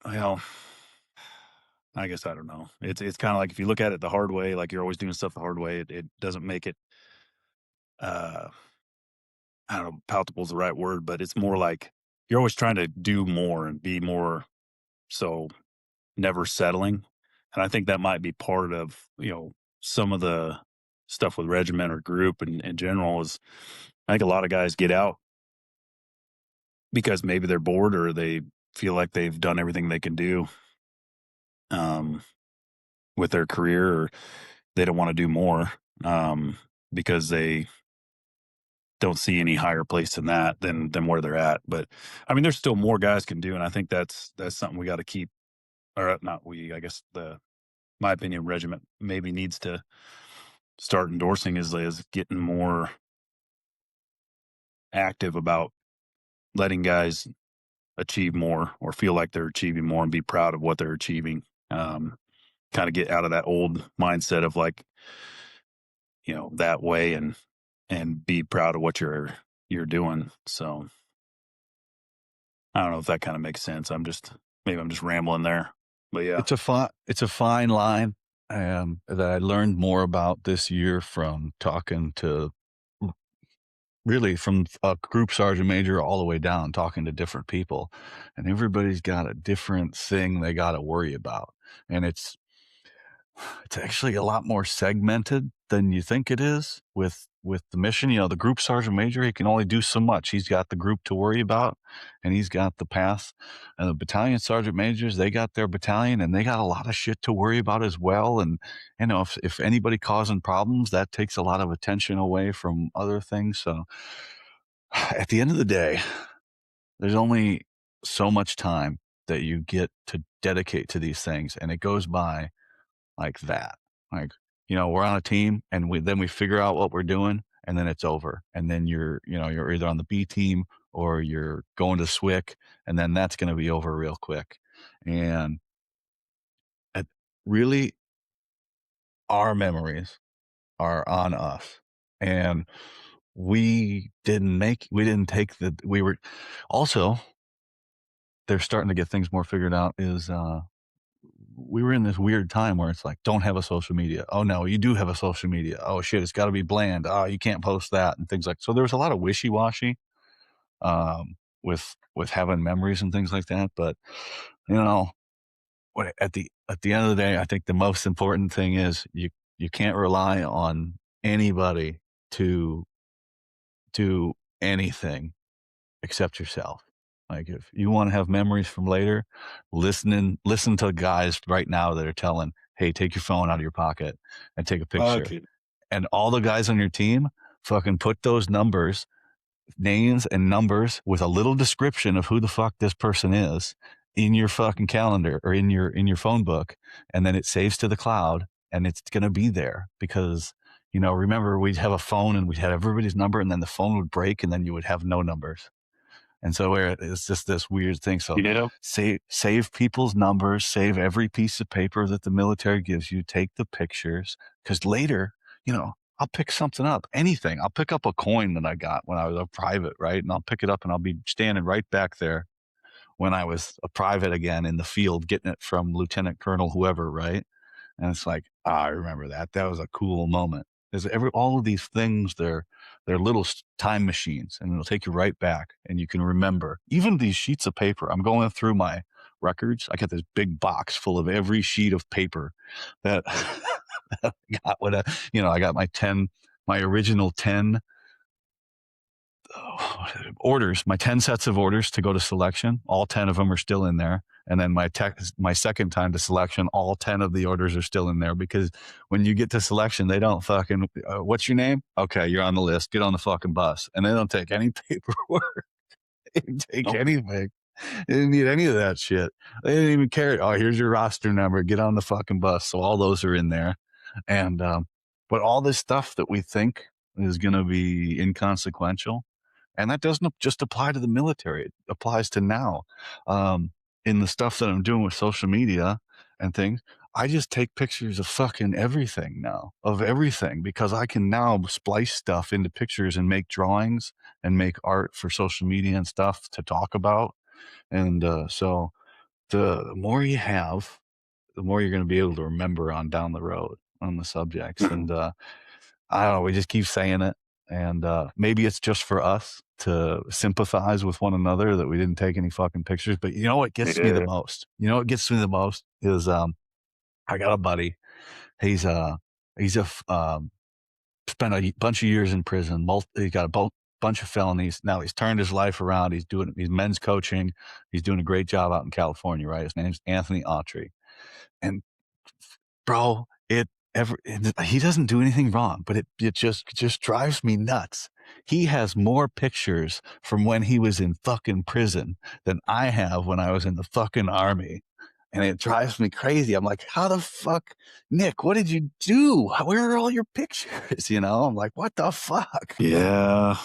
Speaker 2: well, I guess I don't know. It's kind of like if you look at it the hard way, like you're always doing stuff the hard way, it doesn't make it. uh I don't know, palatable is the right word, but it's more like you're always trying to do more and be more, so never settling. And I think that might be part of, some of the stuff with regiment or group and in general is I think a lot of guys get out because maybe they're bored or they feel like they've done everything they can do um, with their career or they don't want to do more because they don't see any higher place than that than where they're at. But I mean, there's still more guys can do, and I think that's something we got to keep. Or not we, I guess the my opinion, regiment maybe needs to start endorsing is getting more active about letting guys achieve more or feel like they're achieving more and be proud of what they're achieving. Um, Kind of get out of that old mindset of like that way and be proud of what you're doing. So I don't know if that kind of makes sense. Maybe I'm just rambling there, but yeah,
Speaker 1: It's a fine line, that I learned more about this year from talking to really from a group sergeant major all the way down, talking to different people, and everybody's got a different thing they gotta worry about, and it's actually a lot more segmented than you think it is with the mission. The group sergeant major, he can only do so much. He's got the group to worry about, and he's got the path. And the battalion sergeant majors, they got their battalion, and they got a lot of shit to worry about as well. And if anybody causing problems, that takes a lot of attention away from other things. So at the end of the day, there's only so much time that you get to dedicate to these things, and it goes by like that. Like, we're on a team and we figure out what we're doing and then it's over. And then you're either on the B team or you're going to SWIC and then that's going to be over real quick. And it, really our memories are on us. And we didn't take we were also, they're starting to get things more figured out is, we were in this weird time where it's like, don't have a social media. Oh no, you do have a social media. Oh shit, it's got to be bland. Oh, you can't post that and things like. So there was a lot of wishy washy with having memories and things like that. But you know, at the end of the day, I think the most important thing is you can't rely on anybody to do anything except yourself. Like if you want to have memories from later, listen to guys right now that are telling, "Hey, take your phone out of your pocket and take a picture."
Speaker 2: Okay.
Speaker 1: And all the guys on your team fucking put those numbers, names and numbers with a little description of who the fuck this person is in your fucking calendar or in your phone book, and then it saves to the cloud, and it's going to be there because remember we'd have a phone and we'd have everybody's number, and then the phone would break, and then you would have no numbers. And so it's just this weird thing. So
Speaker 2: Yeah.
Speaker 1: save people's numbers, save every piece of paper that the military gives you, take the pictures, because later, I'll pick something up, anything. I'll pick up a coin that I got when I was a private, right? And I'll pick it up and I'll be standing right back there when I was a private again in the field, getting it from Lieutenant Colonel whoever, right? And it's like, I remember that. That was a cool moment. There's all of these things, they're little time machines, and it'll take you right back, and you can remember. Even these sheets of paper. I'm going through my records. I got this big box full of every sheet of paper that, that I got when I got my original 10 orders, my 10 sets of orders to go to selection. All 10 of them are still in there. And then my second time to selection, all 10 of the orders are still in there, because when you get to selection, they don't fucking, what's your name? Okay, you're on the list. Get on the fucking bus. And they don't take any paperwork. They didn't take
Speaker 2: Nope.
Speaker 1: anything. They didn't need any of that shit. They didn't even care. Oh, here's your roster number. Get on the fucking bus. So all those are in there. And, but all this stuff that we think is going to be inconsequential, and that doesn't just apply to the military. It applies to now. In the stuff that I'm doing with social media and things, I just take pictures of fucking everything now, of everything, because I can now splice stuff into pictures and make drawings and make art for social media and stuff to talk about. And so the more you have, the more you're going to be able to remember on down the road on the subjects. And I don't know. We just keep saying it, and maybe it's just for us to sympathize with one another that we didn't take any fucking pictures. But you know what gets me the
Speaker 2: Yeah.
Speaker 1: most? You know what gets me the most is I got a buddy. He's spent a bunch of years in prison. He got a bunch of felonies. Now he's turned his life around. He's men's coaching. He's doing a great job out in California. Right? His name's Anthony Autry, and bro, he doesn't do anything wrong, but it just drives me nuts. He has more pictures from when he was in fucking prison than I have when I was in the fucking army. And it drives me crazy. I'm like, how the fuck, Nick, what did you do? Where are all your pictures? I'm like, what the fuck?
Speaker 2: Yeah.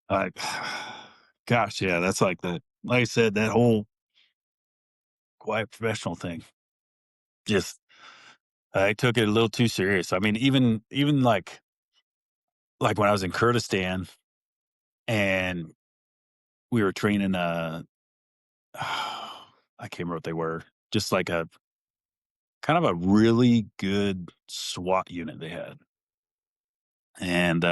Speaker 2: I gosh, yeah, that's like I said, that whole quiet professional thing. Just I took it a little too serious. I mean, even like when I was in Kurdistan and we were training I can't remember what they were. Just like a kind of a really good SWAT unit they had. And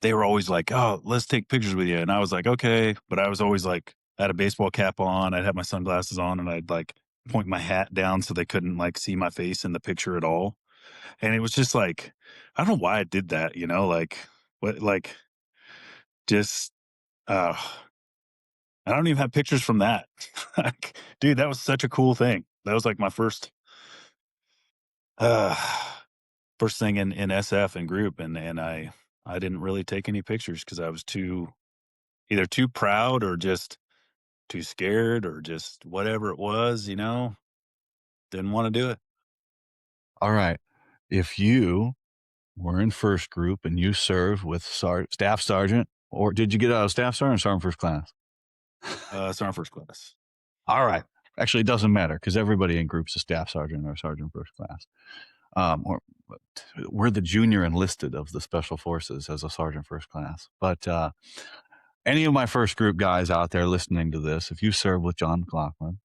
Speaker 2: they were always like, "Oh, let's take pictures with you." And I was like, "Okay." But I was always like, I had a baseball cap on, I'd have my sunglasses on, and I'd like point my hat down so they couldn't like see my face in the picture at all. And it was just like, I don't know why I did that, like what, like just, uh, I don't even have pictures from that. Like, dude, that was such a cool thing. That was like my uh, first thing in SF and group. And I didn't really take any pictures because I was either too proud or just too scared or just whatever it was, didn't want to do it.
Speaker 1: All right. If you were in first group and you served with staff sergeant, or did you get out of staff sergeant or sergeant first class?
Speaker 2: It's our first class.
Speaker 1: All right. Actually, it doesn't matter because everybody in group's a staff sergeant or sergeant first class. Or we're the junior enlisted of the special forces as a sergeant first class. But any of my first group guys out there listening to this, if you served with John Mclaughlin,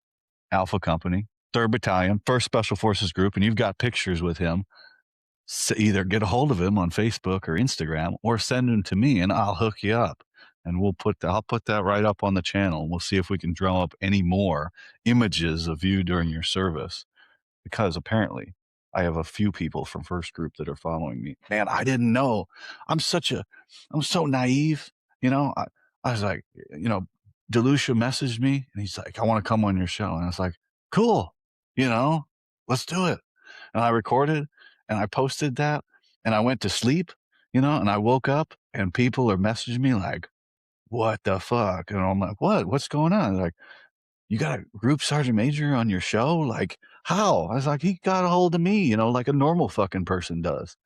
Speaker 1: Alpha Company, 3rd Battalion, 1st Special Forces Group, and you've got pictures with him, either get a hold of him on Facebook or Instagram, or send them to me, and I'll hook you up. And I'll put that right up on the channel. We'll see if we can draw up any more images of you during your service, because apparently I have a few people from first group that are following me. Man, I didn't know. I'm so naive. I was like, DeLucia messaged me and he's like, "I want to come on your show." And I was like, "Cool, you know, let's do it." And I recorded and I posted that and I went to sleep, and I woke up and people are messaging me like, "What the fuck?" And I'm like, "What? What's going on?" They're like, "You got a group sergeant major on your show? Like, how?" I was like, "He got a hold of me, like a normal fucking person does."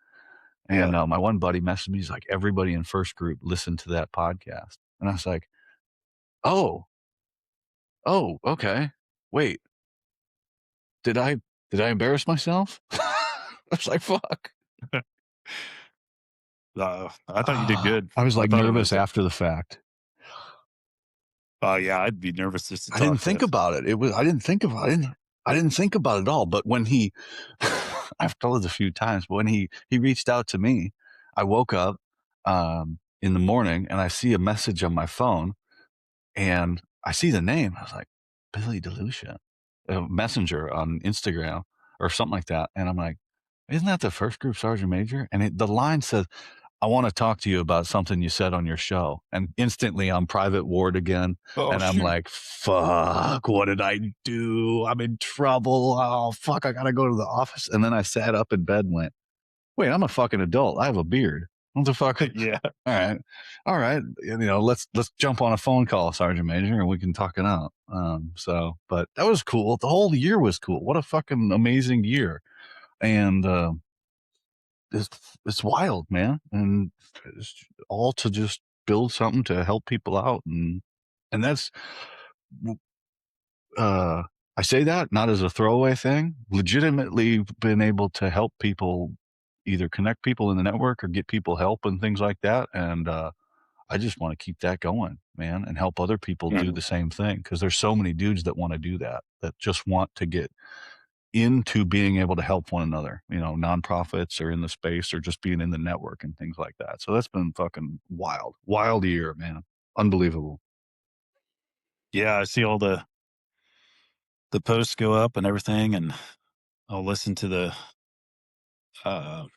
Speaker 1: And
Speaker 2: Yeah.
Speaker 1: my one buddy messaged me. He's like, "Everybody in first group listened to that podcast." And I was like, "Oh, oh, okay. Wait, did I did I embarrass myself?" I was like, "Fuck."
Speaker 2: I thought you did good.
Speaker 1: I was
Speaker 2: I
Speaker 1: like
Speaker 2: thought it
Speaker 1: nervous
Speaker 2: was,
Speaker 1: after the fact.
Speaker 2: yeah, I'd be nervous just to
Speaker 1: I didn't
Speaker 2: talk to.
Speaker 1: think about it. I didn't think about it at all. But when he I've told it a few times, but when he reached out to me, I woke up in the morning and I see a message on my phone and I see the name. I was like, Billy DeLucia, a messenger on Instagram or something like that. And I'm like, isn't that the first group sergeant major? And the line says, "I want to talk to you about something you said on your show." And instantly I'm private ward again.
Speaker 2: Oh,
Speaker 1: And I'm
Speaker 2: shoot.
Speaker 1: like, fuck, what did I do? I'm in trouble. Oh, fuck, I got to go to the office. And then I sat up in bed and went, wait, I'm a fucking adult. I have a beard. What the fuck?
Speaker 2: Yeah.
Speaker 1: All right. All right. Let's jump on a phone call, Sergeant Major, and we can talk it out. But that was cool. The whole year was cool. What a fucking amazing year. And it's it's wild, man. And it's all to just build something to help people out. And that's uh I say that not as a throwaway thing, legitimately been able to help people either connect people in the network or get people help and things like that. And I just want to keep that going, man, and help other people do
Speaker 2: Mhm.
Speaker 1: the same thing because there's so many dudes that want to do that, that just want to get into being able to help one another, nonprofits or in the space or just being in the network and things like that. So that's been fucking wild, wild year, man. Unbelievable.
Speaker 2: Yeah, I see all the posts go up and everything, and I'll listen to the, uh,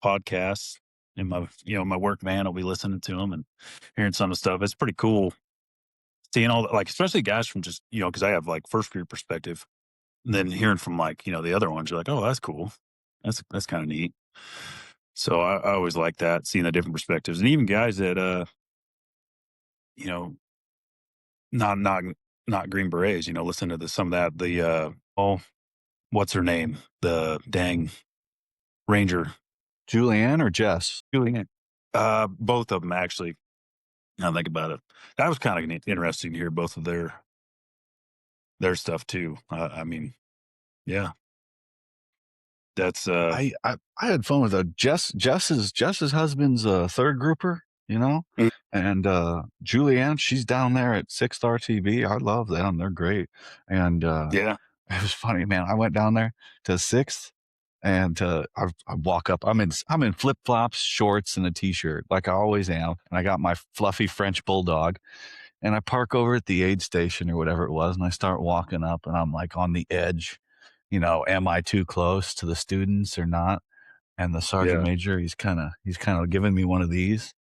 Speaker 2: podcasts in my work van. I'll be listening to them and hearing some of the stuff. It's pretty cool seeing all the, like, especially guys from just, because I have, like, first group perspective, and then hearing from, like, the other ones, you're like, "Oh, that's cool. That's kinda neat." So I always like that, seeing the different perspectives, and even guys that, you know, not not not Green Berets, listen to some of that, oh, what's her name? The dang Ranger.
Speaker 1: Julianne or Jess?
Speaker 2: Julianne. Both of them actually, now I think about it. That was kinda interesting to hear both of their stuff too. I mean, yeah, that's,
Speaker 1: I had fun with Jess's husband's a third grouper,
Speaker 2: mm,
Speaker 1: and Julianne, she's down there at Sixth RTV. I love them; they're great. And
Speaker 2: yeah,
Speaker 1: it was funny, man. I went down there to Sixth, and I walk up. I'm in flip flops, shorts, and a t-shirt like I always am, and I got my fluffy French bulldog. And I park over at the aid station or whatever it was, and I start walking up, and I'm like on the edge. Am I too close to the students or not? And the sergeant
Speaker 2: yeah,
Speaker 1: major, he's kind of giving me one of these,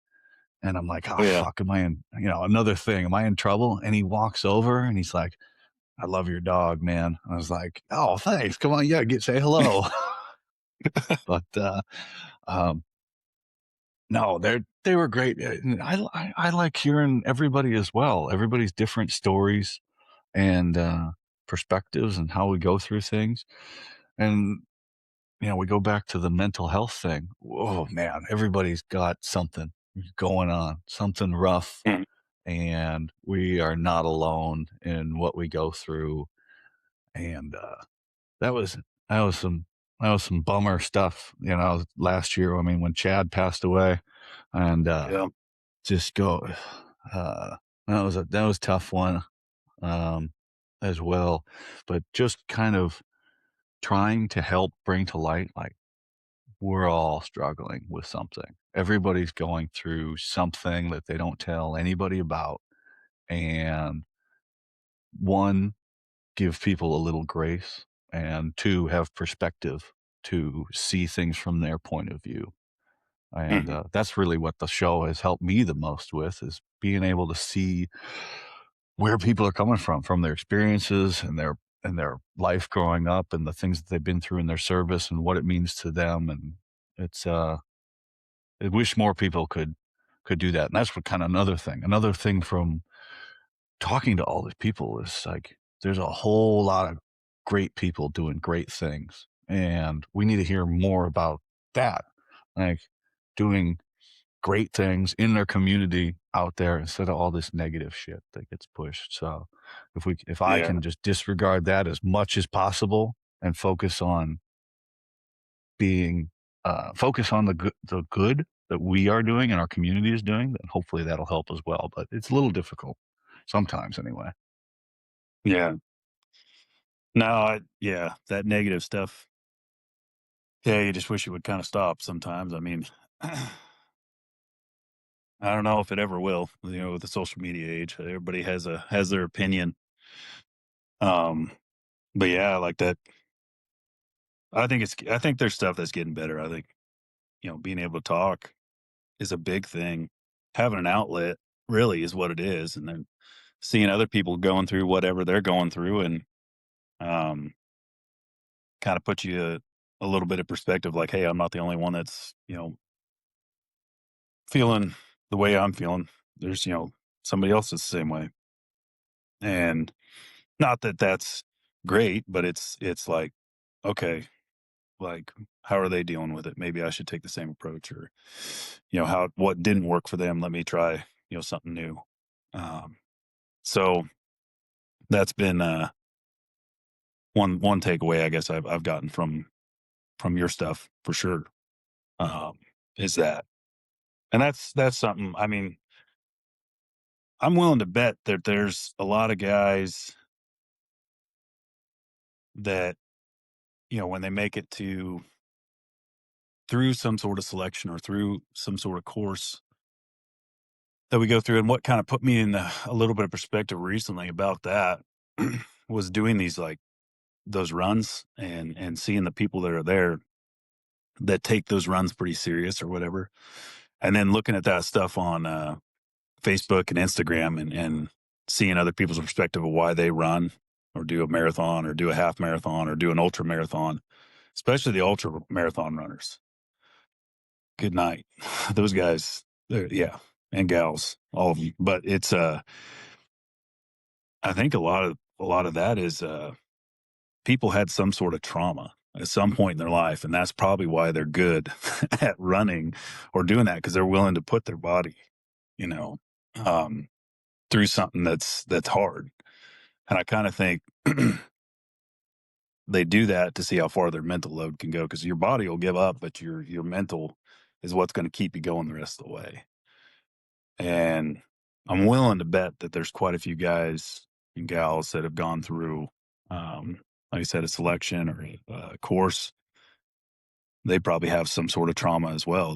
Speaker 1: and I'm like, oh
Speaker 2: oh, yeah.
Speaker 1: fuck, am I in? Another thing, am I in trouble? And he walks over and he's like, I love your dog, man. I was like, oh, thanks. Come on, yeah, say hello. But um, no, they were great. And I like hearing everybody as well. Everybody's different stories and perspectives and how we go through things. And we go back to the mental health thing. Oh man, everybody's got something going on, something rough,
Speaker 2: Mhm,
Speaker 1: and we are not alone in what we go through. And that was that was some that was some bummer stuff, last year. I mean, when Chad passed away, and
Speaker 2: yeah,
Speaker 1: just go, that was a tough one, um, as well. But just kind of trying to help bring to light, like, we're all struggling with something. Everybody's going through something that they don't tell anybody about. And one, give people a little grace, and two, have perspective to see things from their point of view. and
Speaker 2: Mhm.
Speaker 1: that's really what the show has helped me the most with is being able to see where people are coming from their experiences and their life growing up and the things that they've been through in their service and what it means to them. And it's I wish more people could do that. And that's what kind of another thing from talking to all these people is like there's a whole lot of great people doing great things, and we need to hear more about that, like doing great things in their community out there instead of all this negative shit that gets pushed. So if I
Speaker 2: Yeah.
Speaker 1: can just disregard that as much as possible and being focus on the good that we are doing and our community is doing, then hopefully that'll help as well. But it's a little difficult sometimes, anyway.
Speaker 2: Yeah. No, yeah, that negative stuff. Yeah, you just wish it would kind of stop sometimes. I mean, I don't know if it ever will. With the social media age, everybody has their opinion. Um, but yeah, like that. I think there's stuff that's getting better. I think being able to talk is a big thing. Having an outlet really is what it is, and then seeing other people going through whatever they're going through, and um, kind of put you a little bit of perspective. Like, hey, I'm not the only one that's feeling the way I'm feeling. There's somebody else that's the same way, and not that that's great, but it's like, okay, like how are they dealing with it? Maybe I should take the same approach, or how what didn't work for them. Let me try something new. Um, so that's been one takeaway I guess I've gotten from your stuff for sure. Um, is that, and that's something. I mean, I'm willing to bet that there's a lot of guys that when they make it to through some sort of selection or through some sort of course that we go through, and what kind of put me in a little bit of perspective recently about that was doing these like those runs and seeing the people that are there that take those runs pretty serious or whatever, and then looking at that stuff on Facebook and Instagram, and seeing other people's perspective of why they run or do a marathon or do a half marathon or do an ultra marathon, especially the ultra marathon runners. Good night. Those guys, yeah, and gals, all of them. But it's I think a lot of that is people had some sort of trauma at some point in their life, and that's probably why they're good at running or doing that, because they're willing to put their body, you know, um, through something that's hard. And I kind of think they do that to see how far their mental load can go, because your body will give up, but your mental is what's going to keep you going the rest of the way. And I'm willing to bet that there's quite a few guys and gals that have gone through, like I said, a selection or a course. They probably have some sort of trauma as well.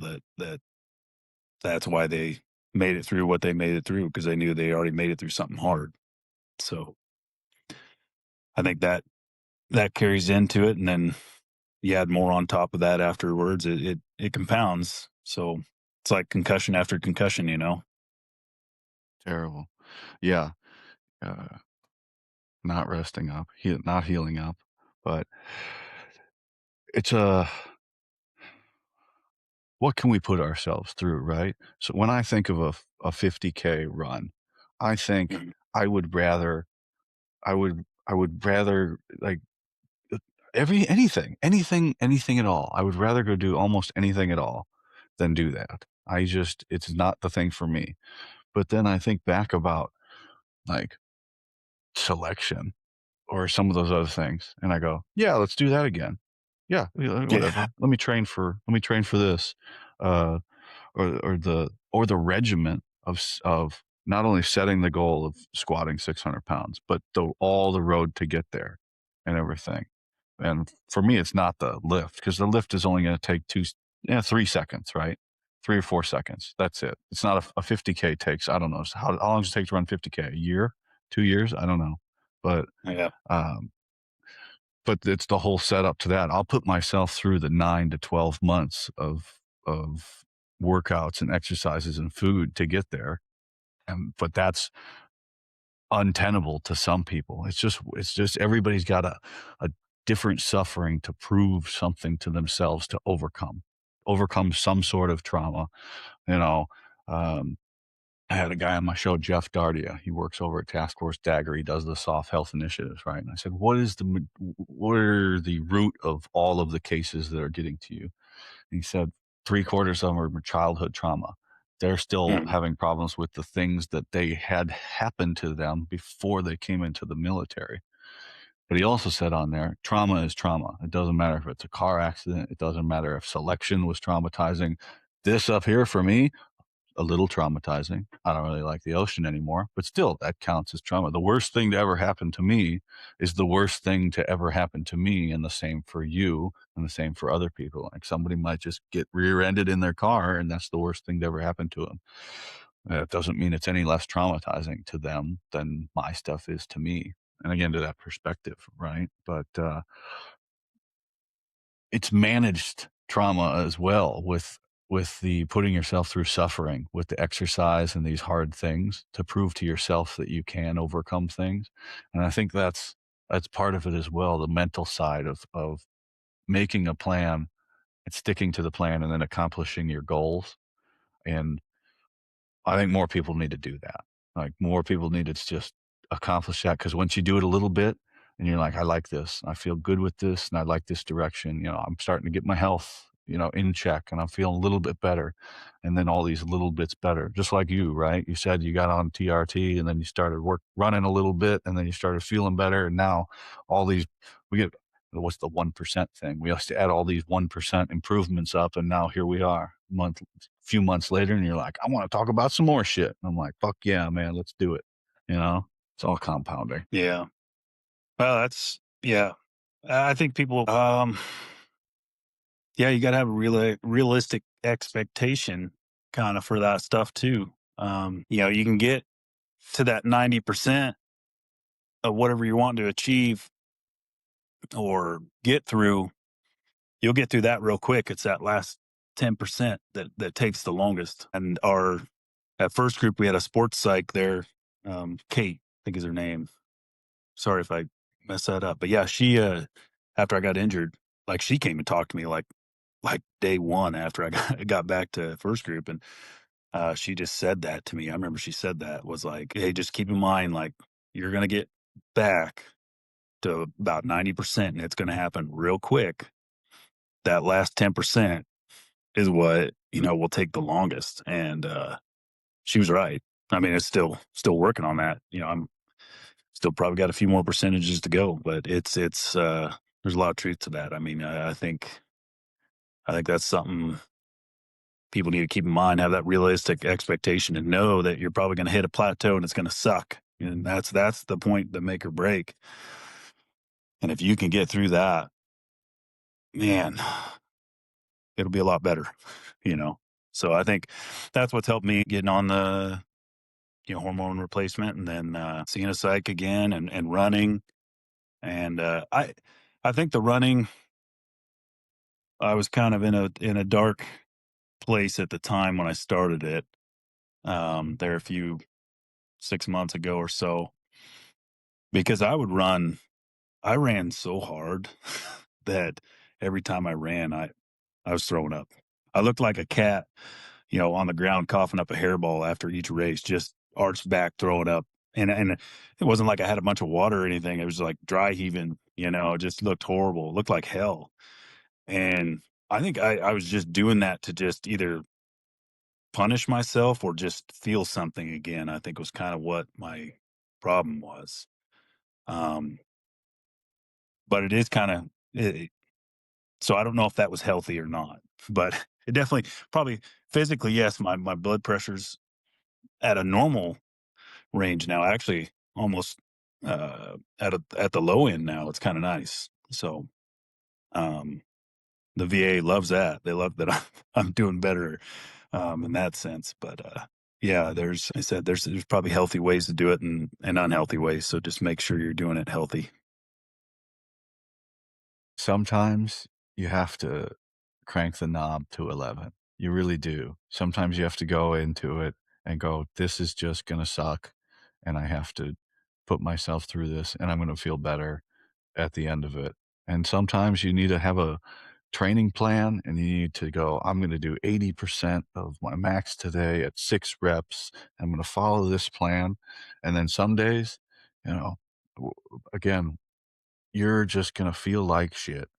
Speaker 2: That's why they made it through what they made it through, because they knew they already made it through something hard. So I think that carries into it, and then you add more on top of that afterwards. It compounds. So it's like concussion after concussion.
Speaker 1: Terrible. Yeah, not resting up, not healing up, but it's a what can we put ourselves through, right? So when I think of a 50K run, I think
Speaker 2: Mhm.
Speaker 1: I would rather I would rather like uh, anything at all. I would rather go do almost anything at all than do that. It's not the thing for me. But then I think back about like selection or some of those other things, and I go, "Yeah, let's do that again. Yeah,
Speaker 2: Yeah,
Speaker 1: whatever. Let me train for this." Uh, or the regiment of not only setting the goal of squatting 600 pounds, but all the road to get there and everything. And for me, it's not the lift because the lift is only going to take 3 seconds, right? 3 or 4 seconds. That's it. It's not a 50K takes. I don't know how long does it take to run 50K? A year, 2 years? I don't know, but
Speaker 2: yeah,
Speaker 1: um, it's the whole setup to that. I'll put myself through the 9 to 12 months of workouts and exercises and food to get there. But that's untenable to some people. It's just everybody's got a different suffering to prove something to themselves to overcome some sort of trauma. You know, um, I had a guy on my show, Jeff Dardia. He works over at Task Force Dagger. He does the soft health initiatives, right? And I said, what are the root of all of the cases that are getting to you? And he said, three-quarters of them are childhood trauma. They're still
Speaker 2: Mm,
Speaker 1: having problems with the things that they had happened to them before they came into the military. But he also said on there, trauma is trauma. It doesn't matter if it's a car accident. It doesn't matter if selection was traumatizing. This up here for me, a little traumatizing. I don't really like the ocean anymore, but still, that counts as trauma. The worst thing to ever happen to me is the worst thing to ever happen to me, and the same for you, and the same for other people. Like somebody might just get rear-ended in their car, and that's the worst thing to ever happen to them. It doesn't mean it's any less traumatizing to them than my stuff is to me. And again, to that perspective, right? But it's managed trauma as well with the putting yourself through suffering, with the exercise and these hard things to prove to yourself that you can overcome things. And I think that's part of it as well, the mental side of making a plan and sticking to the plan and then accomplishing your goals. And I think more people need to do that. Like more people need to just accomplish that because once you do it a little bit and you're like, I like this, I feel good with this, and I like this direction, I'm starting to get my health, in check and I'm feeling a little bit better. And then all these little bits better, just like you, right? You said you got on TRT and then you started running a little bit and then you started feeling better. And now all these, we get, what's the 1% thing? We have to add all these 1% improvements up. And now here we are few months later and you're like, I want to talk about some more shit. And I'm like, fuck yeah, man, let's do it. You know, it's all compounding.
Speaker 2: yeah. Well, that's yeah. I think people, yeah, you got to have a realistic expectation kind of for that stuff too. You can get to that 90% of whatever you want to achieve or get through. You'll get through that real quick. It's that last 10% that takes the longest. And our at first group, we had a sports psych there. Kate, I think is her name. Sorry if I mess that up, but yeah, she after I got injured, like she came and talked to me like day one after I got back to first group, and she just said that to me. I remember she said that was like, hey, just keep in mind, like you're gonna get back to about 90%, and it's gonna happen real quick. That last 10% is what will take the longest, and she was right. I mean, it's still working on that. I'm still probably got a few more percentages to go, but it's there's a lot of truth to that. I mean, I think that's something people need to keep in mind, have that realistic expectation and know that you're probably going to hit a plateau and it's going to suck. And that's the point, the make or break. And if you can get through that, man, it'll be a lot better, you know. So I think that's what's helped me getting on the hormone replacement and then seeing a psych again and running. And I think the running, I was kind of in a dark place at the time when I started it. There a few 6 months ago or so, because I ran so hard that every time I ran, I was throwing up. I looked like a cat, on the ground coughing up a hairball after each race, just arched back, throwing up. And it wasn't like I had a bunch of water or anything. It was like dry heaving, it just looked horrible. It looked like hell. And I think I was just doing that to just either punish myself or just feel something again, I think was kind of what my problem was. Um, but it is kind of, so I don't know if that was healthy or not, but it definitely, probably physically, yes, my blood pressure's at a normal range now, actually almost at the low end now. It's kind of nice. So, um, the VA loves that. They love that I'm doing better in that sense. But yeah, I said, there's probably healthy ways to do it and unhealthy ways. So just make sure you're doing it healthy.
Speaker 1: Sometimes you have to crank the knob to 11. You really do. Sometimes you have to go into it and go, "This is just gonna suck, and I have to put myself through this, and I'm gonna feel better at the end of it." And sometimes you need to have a training plan, and you need to go, "I'm gonna do 80% of my max today at 6 reps. I'm gonna follow this plan." And then some days, you know, w again, you're just gonna feel like shit,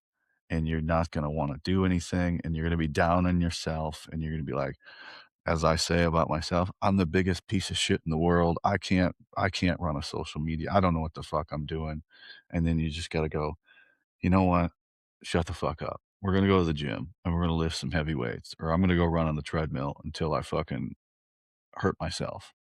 Speaker 1: and you're not gonna wanna do anything, and you're gonna be down on yourself, and you're gonna be like, as I say about myself, "I'm the biggest piece of shit in the world. I can't run a social media. I don't know what the fuck I'm doing." And then you just gotta go, "You know what? Shut the fuck up. We're gonna go to the gym, and we're gonna lift some heavy weights, or I'm gonna go run on the treadmill until I fucking hurt myself,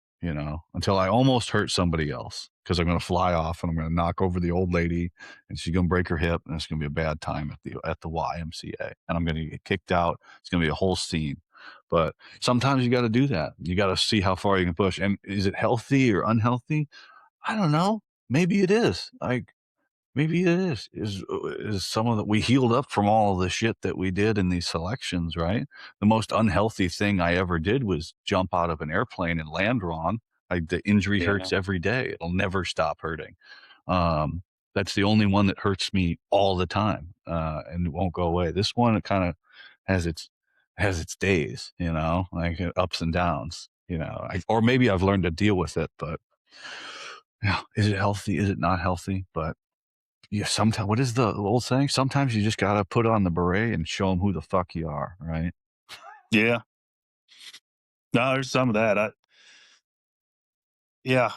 Speaker 1: until I almost hurt somebody else, because 'cause I'm gonna fly off and I'm gonna knock over the old lady, and she's gonna break her hip, and it's gonna be a bad time at the YMCA, and I'm gonna get kicked out. It's gonna be a whole scene. But sometimes you gotta do that. You gotta see how far you can push, and is it healthy or unhealthy? I don't know. Maybe it is. Like, maybe it is some of the we healed up from all of the shit that we did in these selections, right? The most unhealthy thing I ever did was jump out of an airplane and land wrong. Like, the injury
Speaker 2: Yeah.
Speaker 1: hurts every day. It'll never stop hurting. Um, that's the only one that hurts me all the time, and it won't go away. This one, it kinda has its days, like, ups and downs, or maybe I've learned to deal with it, but, yeah, is it healthy? Is it not healthy? But yeah, sometimes what is the old saying? Sometimes you just gotta put on the beret and show them who the fuck you are, right?
Speaker 2: Yeah. No, there's some of that. Yeah.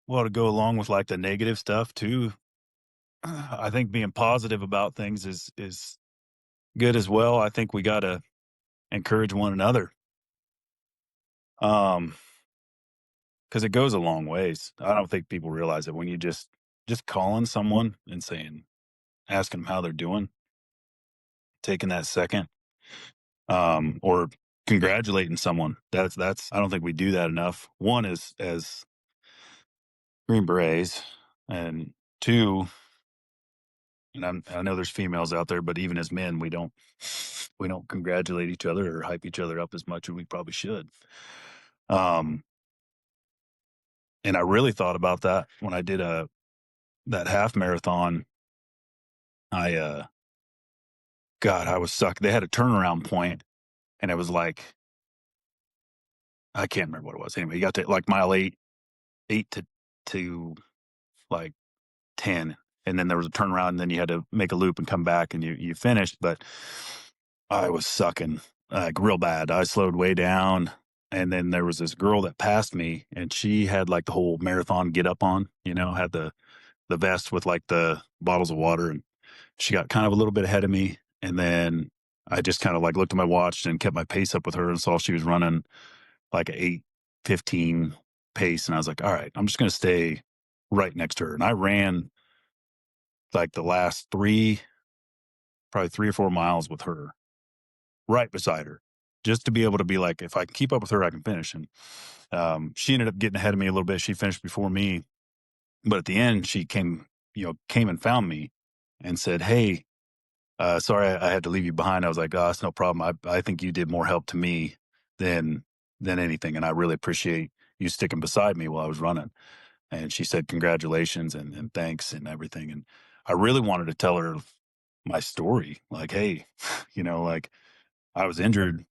Speaker 2: Well, to go along with like the negative stuff too, I think being positive about things is good as well. I think we got to encourage one another. Um, because it goes a long ways. I don't think people realize it when you just calling someone and saying, asking them how they're doing, taking that second, or congratulating someone. That's I don't think we do that enough. One is as Green Berets, and two, and I know there's females out there, but even as men, we don't congratulate each other or hype each other up as much as we probably should. Um, and I really thought about that when I did that half marathon. I God, I was suck. They had a turnaround point, and it was like I can't remember what it was. Anyway, you got to like mile eight, eight to like 10, and then there was a turnaround, and then you had to make a loop and come back, and you finished. But I was sucking like real bad. I slowed way down, and then there was this girl that passed me, and she had like the whole marathon get up on, had the vest with like the bottles of water, and she got kind of a little bit ahead of me, and then I just kind of like looked at my watch and kept my pace up with her, and saw she was running like a 8:15 pace, and I was like, all right, I'm just gonna stay right next to her, and I ran like the last probably 3 or 4 miles with her right beside her, just to be able to be like, if I can keep up with her, I can finish. And she ended up getting ahead of me a little bit. She finished before me, but at the end, she came and found me and said, "Hey, sorry, I had to leave you behind." I was like, "Oh, it's no problem. I think you did more help to me than anything, and I really appreciate you sticking beside me while I was running." And she said, "Congratulations and thanks and everything." And I really wanted to tell her my story, like, "Hey, like I was injured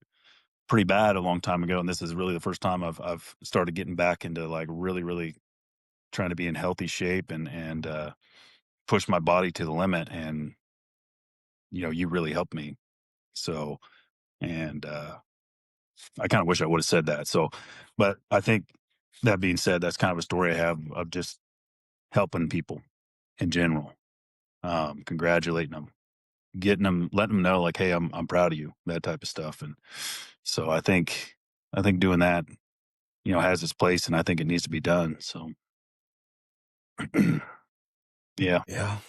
Speaker 2: pretty bad a long time ago, and this is really the first time I've started getting back into like really, really trying to be in healthy shape and push my body to the limit. And you really helped me. So, and I kind of wish I would have said that. So, but I think that being said, that's kind of a story I have of just helping people in general, congratulating them, getting them, letting them know like, hey, I'm proud of you, that type of stuff. And so I think doing that has its place, and I think it needs to be done. So, yeah,
Speaker 1: Yeah.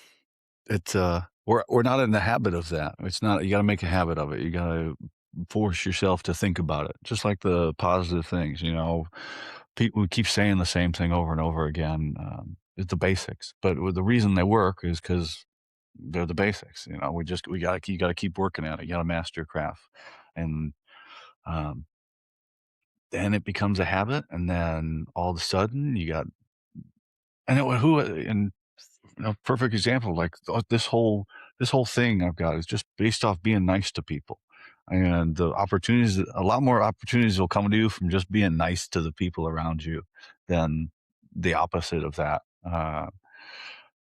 Speaker 1: We're not in the habit of that. It's not you gotta make a habit of it. You gotta force yourself to think about it, just like the positive things, People keep saying the same thing over and over again, it's the basics, but the reason they work is because 'cause they're the basics, we gotta you gotta keep working at it, you gotta master your craft. And um, then it becomes a habit, and then all of a sudden you got and perfect example, like this whole thing I've got is just based off being nice to people. And a lot more opportunities will come to you from just being nice to the people around you than the opposite of that.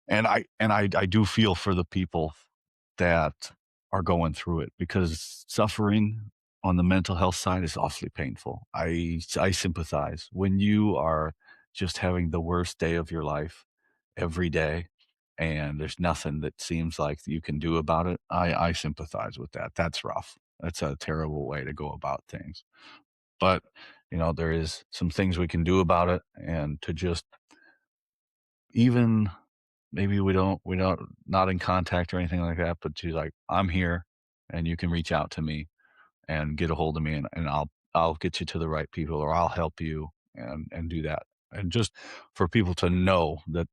Speaker 1: And I do feel for the people that are going through it because suffering on the mental health side is awfully painful. I sympathize when you are just having the worst day of your life every day and there's nothing that seems like you can do about it. I sympathize with that. That's rough. That's a terrible way to go about things. But there is some things we can do about it, and to just even maybe we don't not in contact or anything like that, but to like, I'm here and you can reach out to me and get a hold of me, and I'll get you to the right people, or I'll help you and do that. And just for people to know that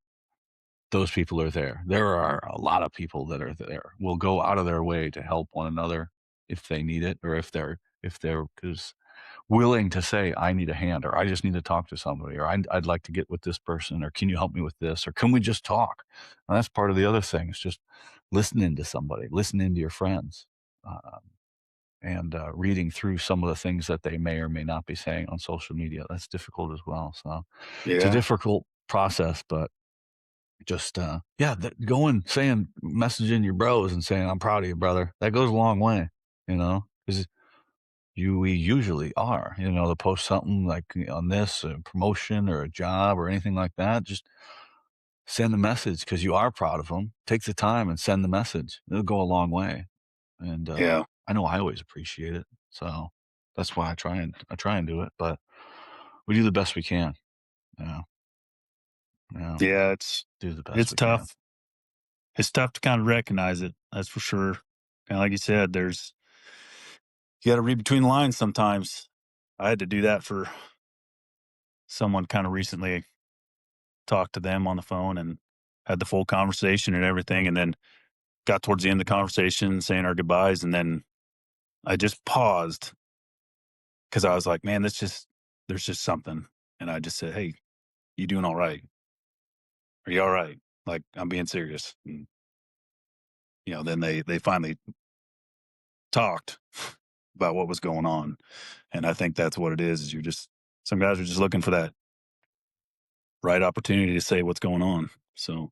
Speaker 1: those people are there. There are a lot of people that are there, will go out of their way to help one another if they need it, or if they're because willing to say, I need a hand, or I just need to talk to somebody, or I'd like to get with this person, or can you help me with this, or can we just talk? And that's part of the other thing, is just listening to somebody, listening to your friends, um, and reading through some of the things that they may or may not be saying on social media. That's difficult as well. So it's a
Speaker 2: Yeah.
Speaker 1: difficult process, but just yeah, going saying, messaging your bros and saying, I'm proud of you, brother. That goes a long way, because we usually are, to post something like on this a promotion or a job or anything like that. Just send a message because you are proud of them. Take the time and send the message. It'll go a long way. And
Speaker 2: Yeah.
Speaker 1: I know I always appreciate it. So that's why I try and do it. But we do the best we can. Yeah, yeah,
Speaker 2: Yeah,
Speaker 1: do the best
Speaker 2: it's
Speaker 1: we can.
Speaker 2: tough. It's tough to kind of recognize it. That's for sure. And like you said, you got to read between the lines sometimes. I had to do that for someone kind of recently. Talked to them on the phone and had the full conversation and everything, and then got towards the end of the conversation saying our goodbyes, and then I just paused because I was like, "Man, there's just something," and I just said, "Hey, you doing all right? Are you all right?" Like, I'm being serious. And, then they finally talked about what was going on, and I think that's what it is you're just some guys are just looking for that right opportunity to say what's going on. So,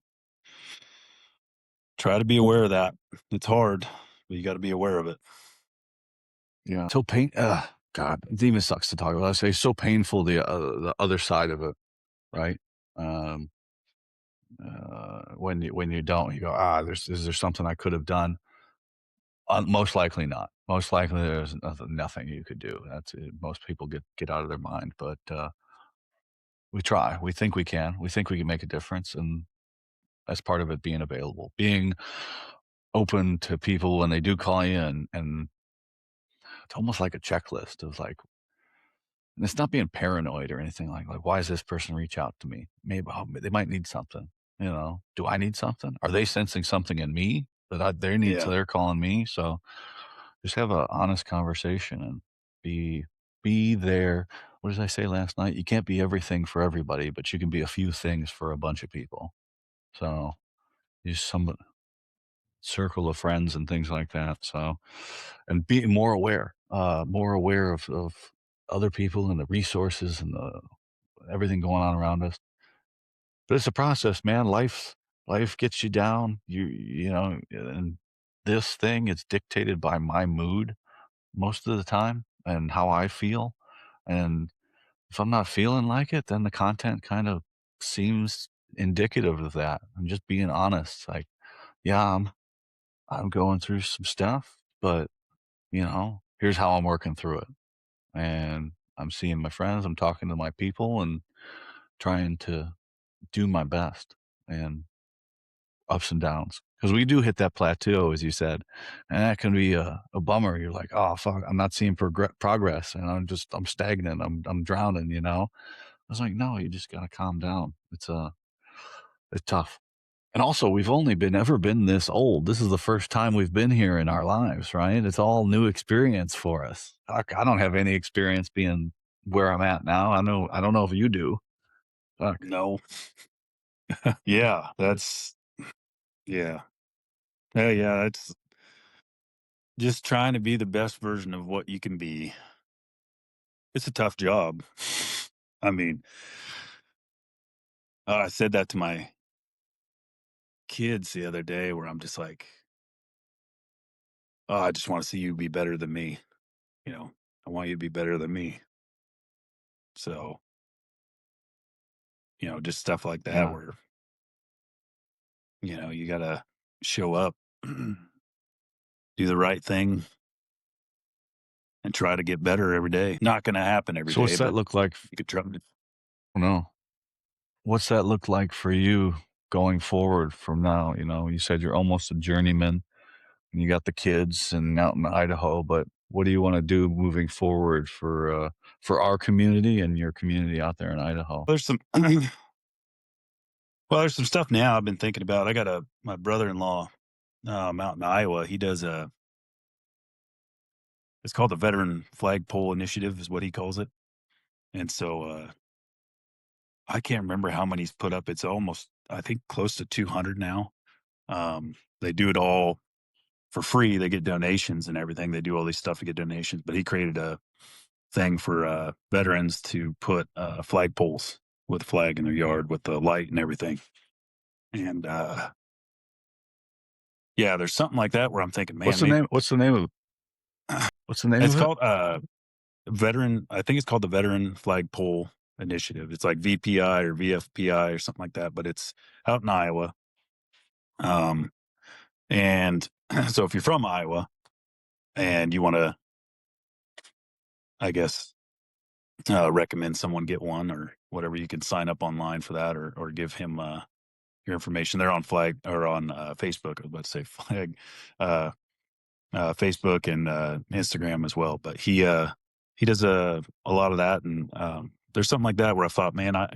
Speaker 2: try to be aware of that. It's hard, but you gotta be aware of it.
Speaker 1: Yeah. So God, it even sucks to talk about. I say so painful, the other side of it, right? Um, when you don't, you go, is there something I could have done? Most likely not. Most likely there's nothing you could do. That's it. Most people get out of their mind, but we try. We think we can. We think we can make a difference, and that's part of it, being available, being open to people when they do call you, and it's almost like a checklist of like, and it's not being paranoid or anything like, why does this person reach out to me? Maybe they might need something. Do I need something? Are they sensing something in me that they need? So
Speaker 2: Yeah.
Speaker 1: they're calling me. So just have a honest conversation and be there. What did I say last night? You can't be everything for everybody, but you can be a few things for a bunch of people. So use some circle of friends and things like that. So, and be more aware of other people and the resources and everything going on around us. But it's a process, man. Life gets you down. And this thing is dictated by my mood most of the time and how I feel. And if I'm not feeling like it, then the content kind of seems indicative of that. I'm just being honest. Like, yeah, I'm going through some stuff, but here's how I'm working through it. And I'm seeing my friends, I'm talking to my people and trying to do my best, and ups and downs. Because we do hit that plateau, as you said, and that can be a bummer. You're like, oh fuck, I'm not seeing progress, and I'm stagnant. I'm drowning. I was like, no, you just gotta calm down. It's tough. And also, we've only been ever been this old. This is the first time we've been here in our lives, right? It's all new experience for us. Fuck, I don't have any experience being where I'm at now. I don't know if you do. Fuck.
Speaker 2: No. Yeah, that's yeah. Yeah, it's just trying to be the best version of what you can be. It's a tough job. I mean, I said that to my kids the other day where I'm just like, "Oh, I just wanna see you be better than me," you know? "I want you to be better than me." So, just stuff like that
Speaker 1: Yeah.
Speaker 2: where, you gotta show up, do the right thing, and try to get better every day. Not gonna happen every
Speaker 1: So
Speaker 2: day,
Speaker 1: what's that
Speaker 2: but
Speaker 1: look like?
Speaker 2: you could try to.
Speaker 1: No. What's that look like for you going forward from now? You know, you said you're almost a journeyman and you got the kids and out in Idaho, but what do you want to do moving forward for our community and your community out there in Idaho?
Speaker 2: There's some well, there's some stuff now I've been thinking about. I got a my brother-in-law, out in Iowa. He does a it's called the Veteran Flagpole Initiative is what he calls it. And so, I can't remember how many he's put up. It's almost, I think, close to 200 now. They do it all for free. They get donations and everything. They do all these stuff to get donations. But he created a thing for veterans to put flagpoles with a flag in their yard with the light and everything. And yeah, there's something like that where I'm thinking,
Speaker 1: What's
Speaker 2: man,
Speaker 1: the
Speaker 2: maybe
Speaker 1: name? What's the name
Speaker 2: it's
Speaker 1: of it?
Speaker 2: called veteran. I think it's called the Veteran Flagpole Initiative. It's like VPI or VFPI or something like that. But it's out in Iowa. Um, and so if you're from Iowa and you want to, I guess, recommend someone get one or whatever, you can sign up online for that or give him your information. They're on Flag or on Facebook. I was about to say Flag, uh, Facebook and Instagram as well. But he does a lot of that, and there's something like that where I thought, man, I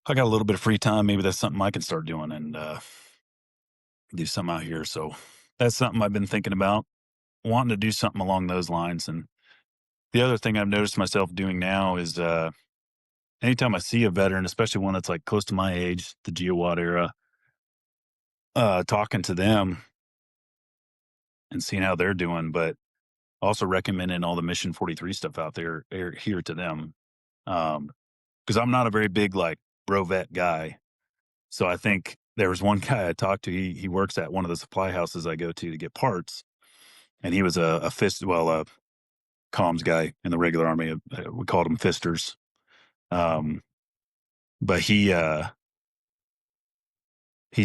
Speaker 2: got a little bit of free time. Maybe that's something I can start doing and do something out here. So that's something I've been thinking about, wanting to do something along those lines. And the other thing I've noticed myself doing now is anytime I see a veteran, especially one that's like close to my age, the GeoWatt era, talking to them and seeing how they're doing, but also recommending all the Mission 43 stuff out there here to them. Because I'm not a very big like bro vet guy. So I think there was one guy I talked to. He works at one of the supply houses I go to get parts, and he was a comms guy in the regular army. We called them fisters. Um, but he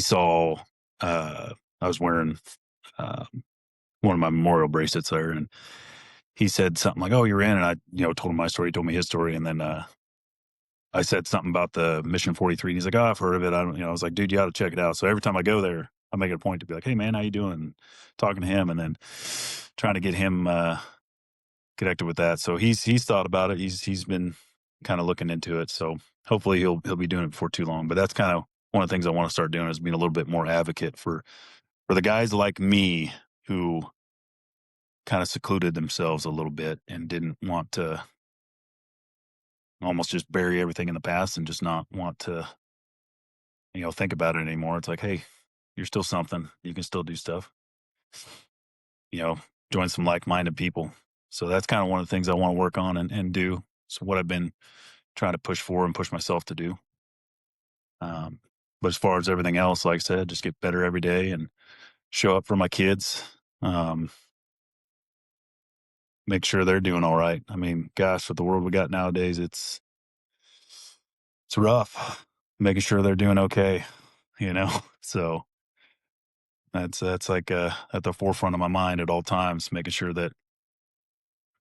Speaker 2: saw I was wearing uh, one of my memorial bracelets there, and he said something like, "Oh, you're in," and I told him my story. He told me his story, and then I said something about the Mission 43, and he's like, "Oh, I've heard of it." I don't, I was like, "Dude, you got to check it out." So every time I go there, I make it a point to be like, "Hey, man, how you doing?" Talking to him, and then trying to get him connected with that. So he's thought about it. He's been kind of looking into it. So hopefully he'll be doing it before too long. But that's kind of one of the things I want to start doing is being a little bit more advocate for the guys like me who kind of secluded themselves a little bit and didn't want to almost just bury everything in the past and just not want to think about it anymore. It's like, hey, you're still something. You can still do stuff. You know, join some like-minded people. So that's kind of one of the things I want to work on and do. So what I've been trying to push for and push myself to do. Um, but as far as everything else, like I said, just get better every day and show up for my kids. Um, make sure they're doing all right. I mean, gosh, with the world we got nowadays, it's rough. Making sure they're doing okay, you know. So that's like at the forefront of my mind at all times, making sure that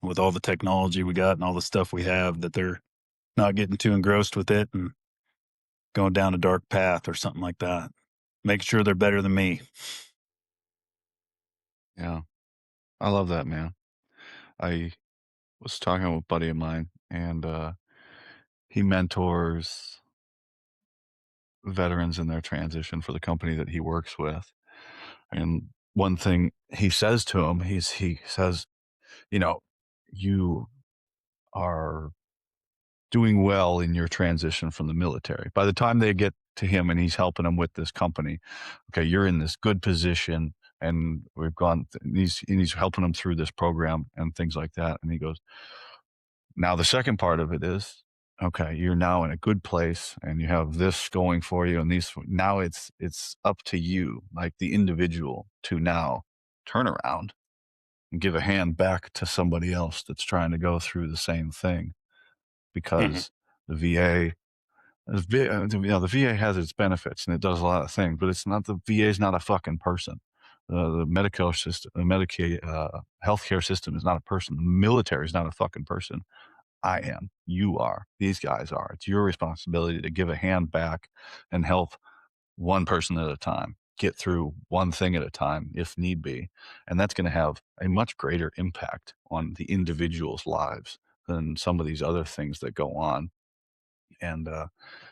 Speaker 2: with all the technology we got and all the stuff we have, that they're not getting too engrossed with it and going down a dark path or something like that. Making sure they're better than me.
Speaker 1: Yeah. I love that, man. I was talking with a buddy of mine and he mentors veterans in their transition for the company that he works with. And one thing he says to him, he says, you know, you are doing well in your transition from the military. By the time they get to him and he's helping them with this company, okay, you're in this good position, and we've gone. And he's helping them through this program and things like that. And he goes, now the second part of it is, okay, you're now in a good place, and you have this going for you, and these. Now it's up to you, like the individual, to now turn around and give a hand back to somebody else that's trying to go through the same thing,
Speaker 2: Mhm.
Speaker 1: because the VA, the VA has its benefits and it does a lot of things, but it's not, the VA is not a fucking person. The medical system, the Medicaid, healthcare system is not a person. The military is not a fucking person. I am. You are. These guys are. It's your responsibility to give a hand back and help one person at a time, get through one thing at a time if need be. And that's going to have a much greater impact on the individual's lives than some of these other things that go on. And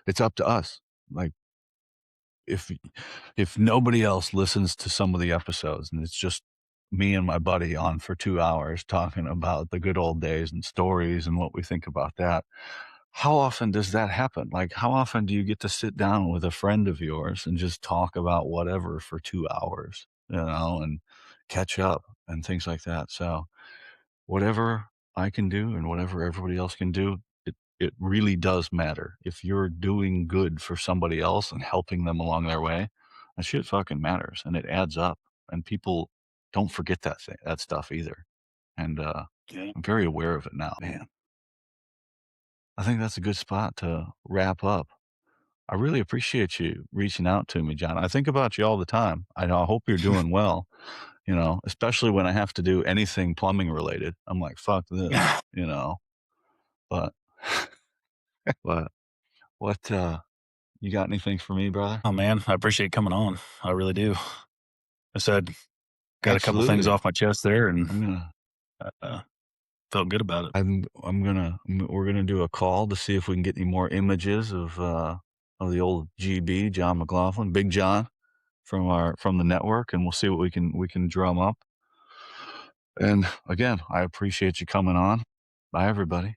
Speaker 1: it's up to us. Like, if if nobody else listens to some of the episodes and it's just me and my buddy on for 2 hours talking about the good old days and stories and what we think about that, how often does that happen? Like, how often do you get to sit down with a friend of yours and just talk about whatever for 2 hours, and catch up and things like that? So whatever I can do and whatever everybody else can do, it really does matter. If you're doing good for somebody else and helping them along their way, that shit fucking matters and it adds up. And people don't forget that stuff either. And
Speaker 2: Yeah.
Speaker 1: I'm very aware of it now. Man, I think that's a good spot to wrap up. I really appreciate you reaching out to me, John. I think about you all the time. I hope you're doing well, especially when I have to do anything plumbing related. I'm like, fuck this, but but what you got anything for me, brother?
Speaker 2: Oh, man, I appreciate coming on. I really do. I said, got a couple things
Speaker 1: Absolutely.
Speaker 2: off my chest there and
Speaker 1: I'm gonna
Speaker 2: felt good about it.
Speaker 1: we're gonna do a call to see if we can get any more images of the old GB, John McLaughlin, Big John from the network, and we'll see what we can drum up. And again, I appreciate you coming on. Bye everybody.